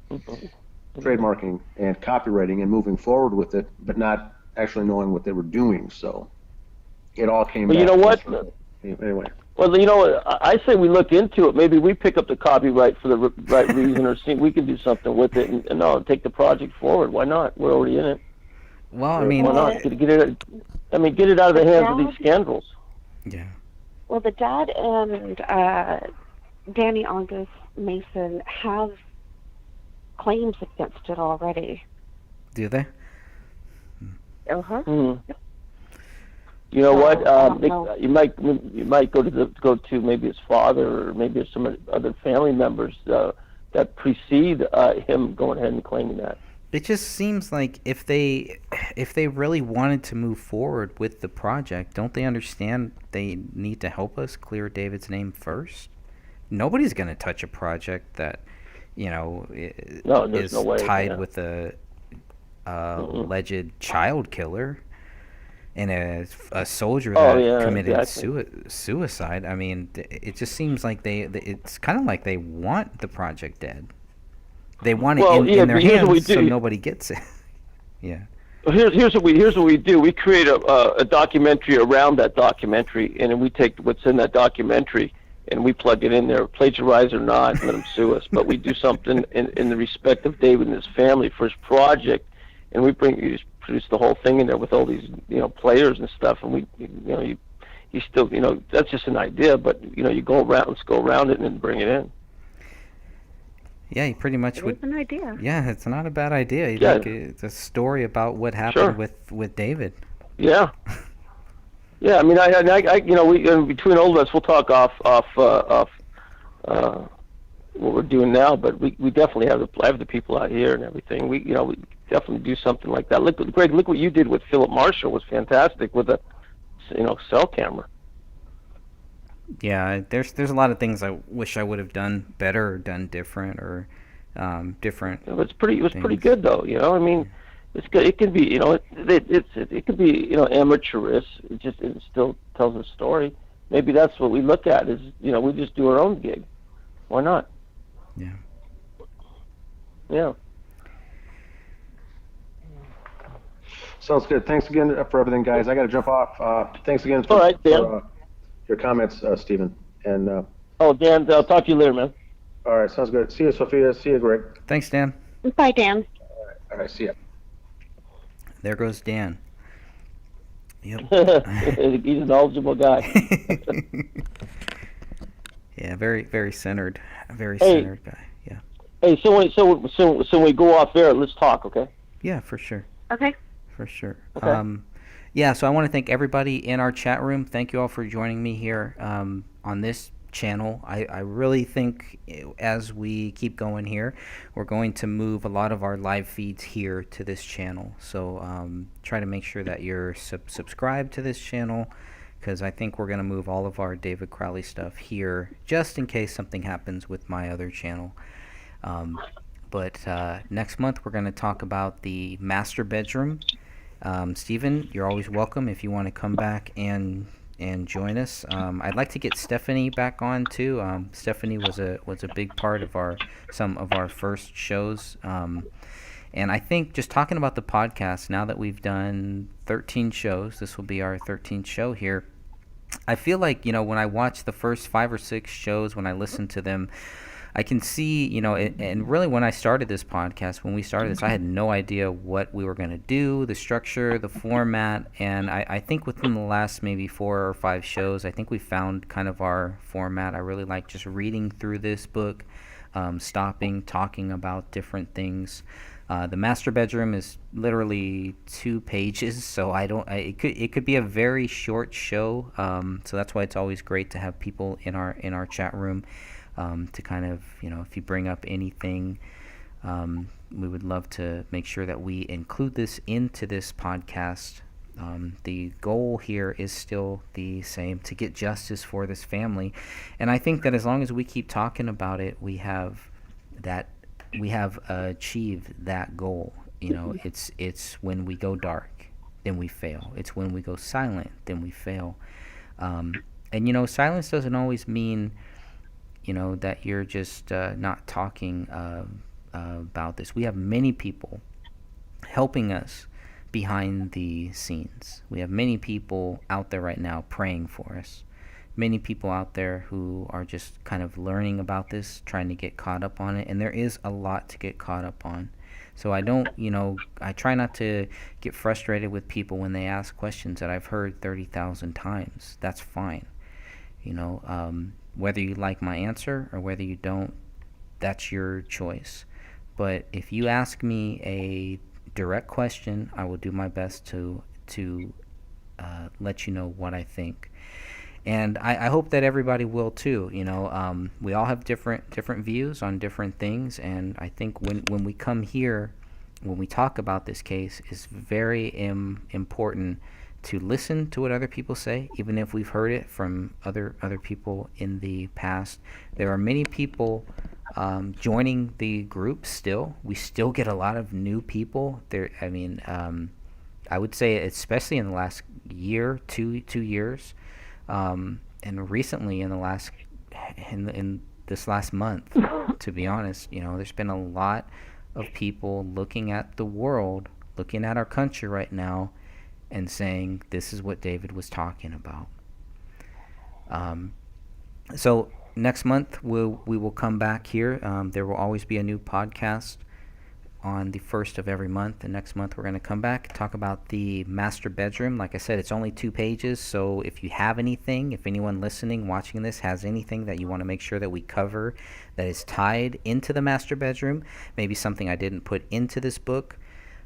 trademarking and copywriting and moving forward with it, but not actually knowing what they were doing. So it all came. But back you know what? Anyway. Well, I say we look into it. Maybe we pick up the copyright for the right reason, or see we can do something with it, and take the project forward. Why not? We're already in it. Well, I mean, why not get it? I mean, get it out of the hands of these scoundrels. Yeah. Well, the dad and Danny August Mason have claims against it already. Do they? Uh-huh. Mm-hmm. You know what? You might go to maybe his father, or maybe some other family members that precede him going ahead and claiming that. It just seems like if they really wanted to move forward with the project, don't they understand they need to help us clear David's name first? Nobody's going to touch a project that is tied with a alleged child killer and a soldier that committed suicide. I mean, it just seems like it's kind of like they want the project dead. They want it in their hands, so nobody gets it. Yeah. Well, here's what we do. We create a documentary around that documentary, and then we take what's in that documentary and we plug it in there, plagiarize or not, let them sue us. But we do something in the respect of David and his family for his project, and we produce the whole thing in there with all these players and stuff, and you still that's just an idea, but you go around it and then bring it in. Yeah, you pretty much would. It's an idea. Yeah, it's not a bad idea. It's a story about what happened with David. Yeah. Yeah, I mean, we between all of us, we'll talk off what we're doing now, but we definitely have the people out here and everything. We definitely do something like that. Greg, look what you did with Philip Marshall was fantastic with a cell camera. Yeah, there's a lot of things I wish I would have done better or done different or different. It was pretty good though. I mean, it's good. It can be it could be amateurish. It still tells a story. Maybe that's what we look at is we just do our own gig. Why not? Yeah. Yeah. Sounds good. Thanks again for everything, guys. I got to jump off. Thanks again for, all right, Dan. Your comments, Stephen. And Dan, I'll talk to you later, man. All right, sounds good. See you, Sophia. See you, Greg. Thanks, Dan. Bye, Dan. All right, see ya. There goes Dan. Yep. He's a knowledgeable guy. Yeah, very, very centered. Very centered guy. Yeah. Hey, so when we go off there, let's talk, okay? Yeah, for sure. Okay. For sure. Okay. Yeah, so I want to thank everybody in our chat room. Thank you all for joining me here on this channel. I really think as we keep going here, we're going to move a lot of our live feeds here to this channel. So try to make sure that you're subscribed to this channel because I think we're going to move all of our David Crowley stuff here just in case something happens with my other channel. But next month we're going to talk about the master bedroom. Stephen, you're always welcome if you want to come back and join us. I'd like to get Stephanie back on too. Stephanie was a big part of some of our first shows. And I think just talking about the podcast, now that we've done 13 shows, this will be our 13th show here. I feel like, when I watch the first 5 or 6 shows, when I listen to them, I can see, and really when I started this podcast, when we started this, I had no idea what we were going to do, the structure, the format, and I think within the last maybe 4 or 5 shows, I think we found kind of our format. I really like just reading through this book, stopping, talking about different things. The master bedroom is literally 2 pages, so it could be a very short show. So that's why it's always great to have people in our chat room. To kind of, if you bring up anything, we would love to make sure that we include this into this podcast. The goal here is still the same, to get justice for this family. And I think that as long as we keep talking about it, we have achieved that goal. It's when we go dark, then we fail. It's when we go silent, then we fail. And silence doesn't always mean that you're just not talking about this. We have many people helping us behind the scenes. We have many people out there right now praying for us. Many people out there who are just kind of learning about this, trying to get caught up on it. And there is a lot to get caught up on. So I try not to get frustrated with people when they ask questions that I've heard 30,000 times. That's fine. Whether you like my answer or whether you don't, that's your choice. But if you ask me a direct question, I will do my best to let you know what I think. And I hope that everybody will too. We all have different views on different things, and I think when we come here, when we talk about this case, it's very important to listen to what other people say, even if we've heard it from other people in the past. There are many people joining the group still. We still get a lot of new people. I would say especially in the last year, 2 years, and recently in this last month, to be honest, there's been a lot of people looking at the world, looking at our country right now, and saying this is what David was talking about. So next month we will come back here. There will always be a new podcast on the first of every month. And next month we're going to come back, talk about the master bedroom. Like I said, it's only 2 pages. So if you have anything, if anyone listening, watching this has anything that you want to make sure that we cover that is tied into the master bedroom, maybe something I didn't put into this book.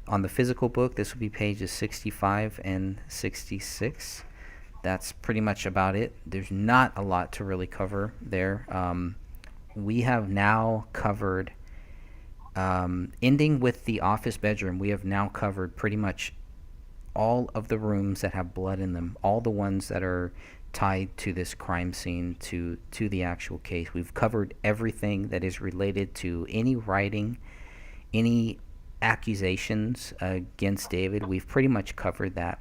On the physical book, this will be pages 65 and 66. That's pretty much about it. There's not a lot to really cover there. We have now covered, ending with the office bedroom, we have now covered pretty much all of the rooms that have blood in them, all the ones that are tied to this crime scene, to the actual case. We've covered everything that is related to any writing, any accusations against David. We've pretty much covered that.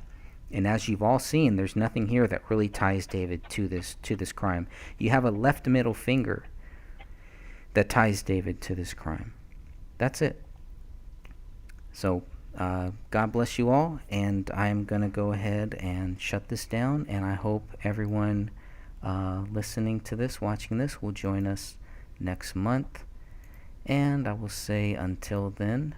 And as you've all seen, there's nothing here that really ties David to this crime. You have a left middle finger that ties David to this crime. That's it. So God bless you all, and I'm going to go ahead and shut this down, and I hope everyone listening to this, watching this, will join us next month. And I will say until then,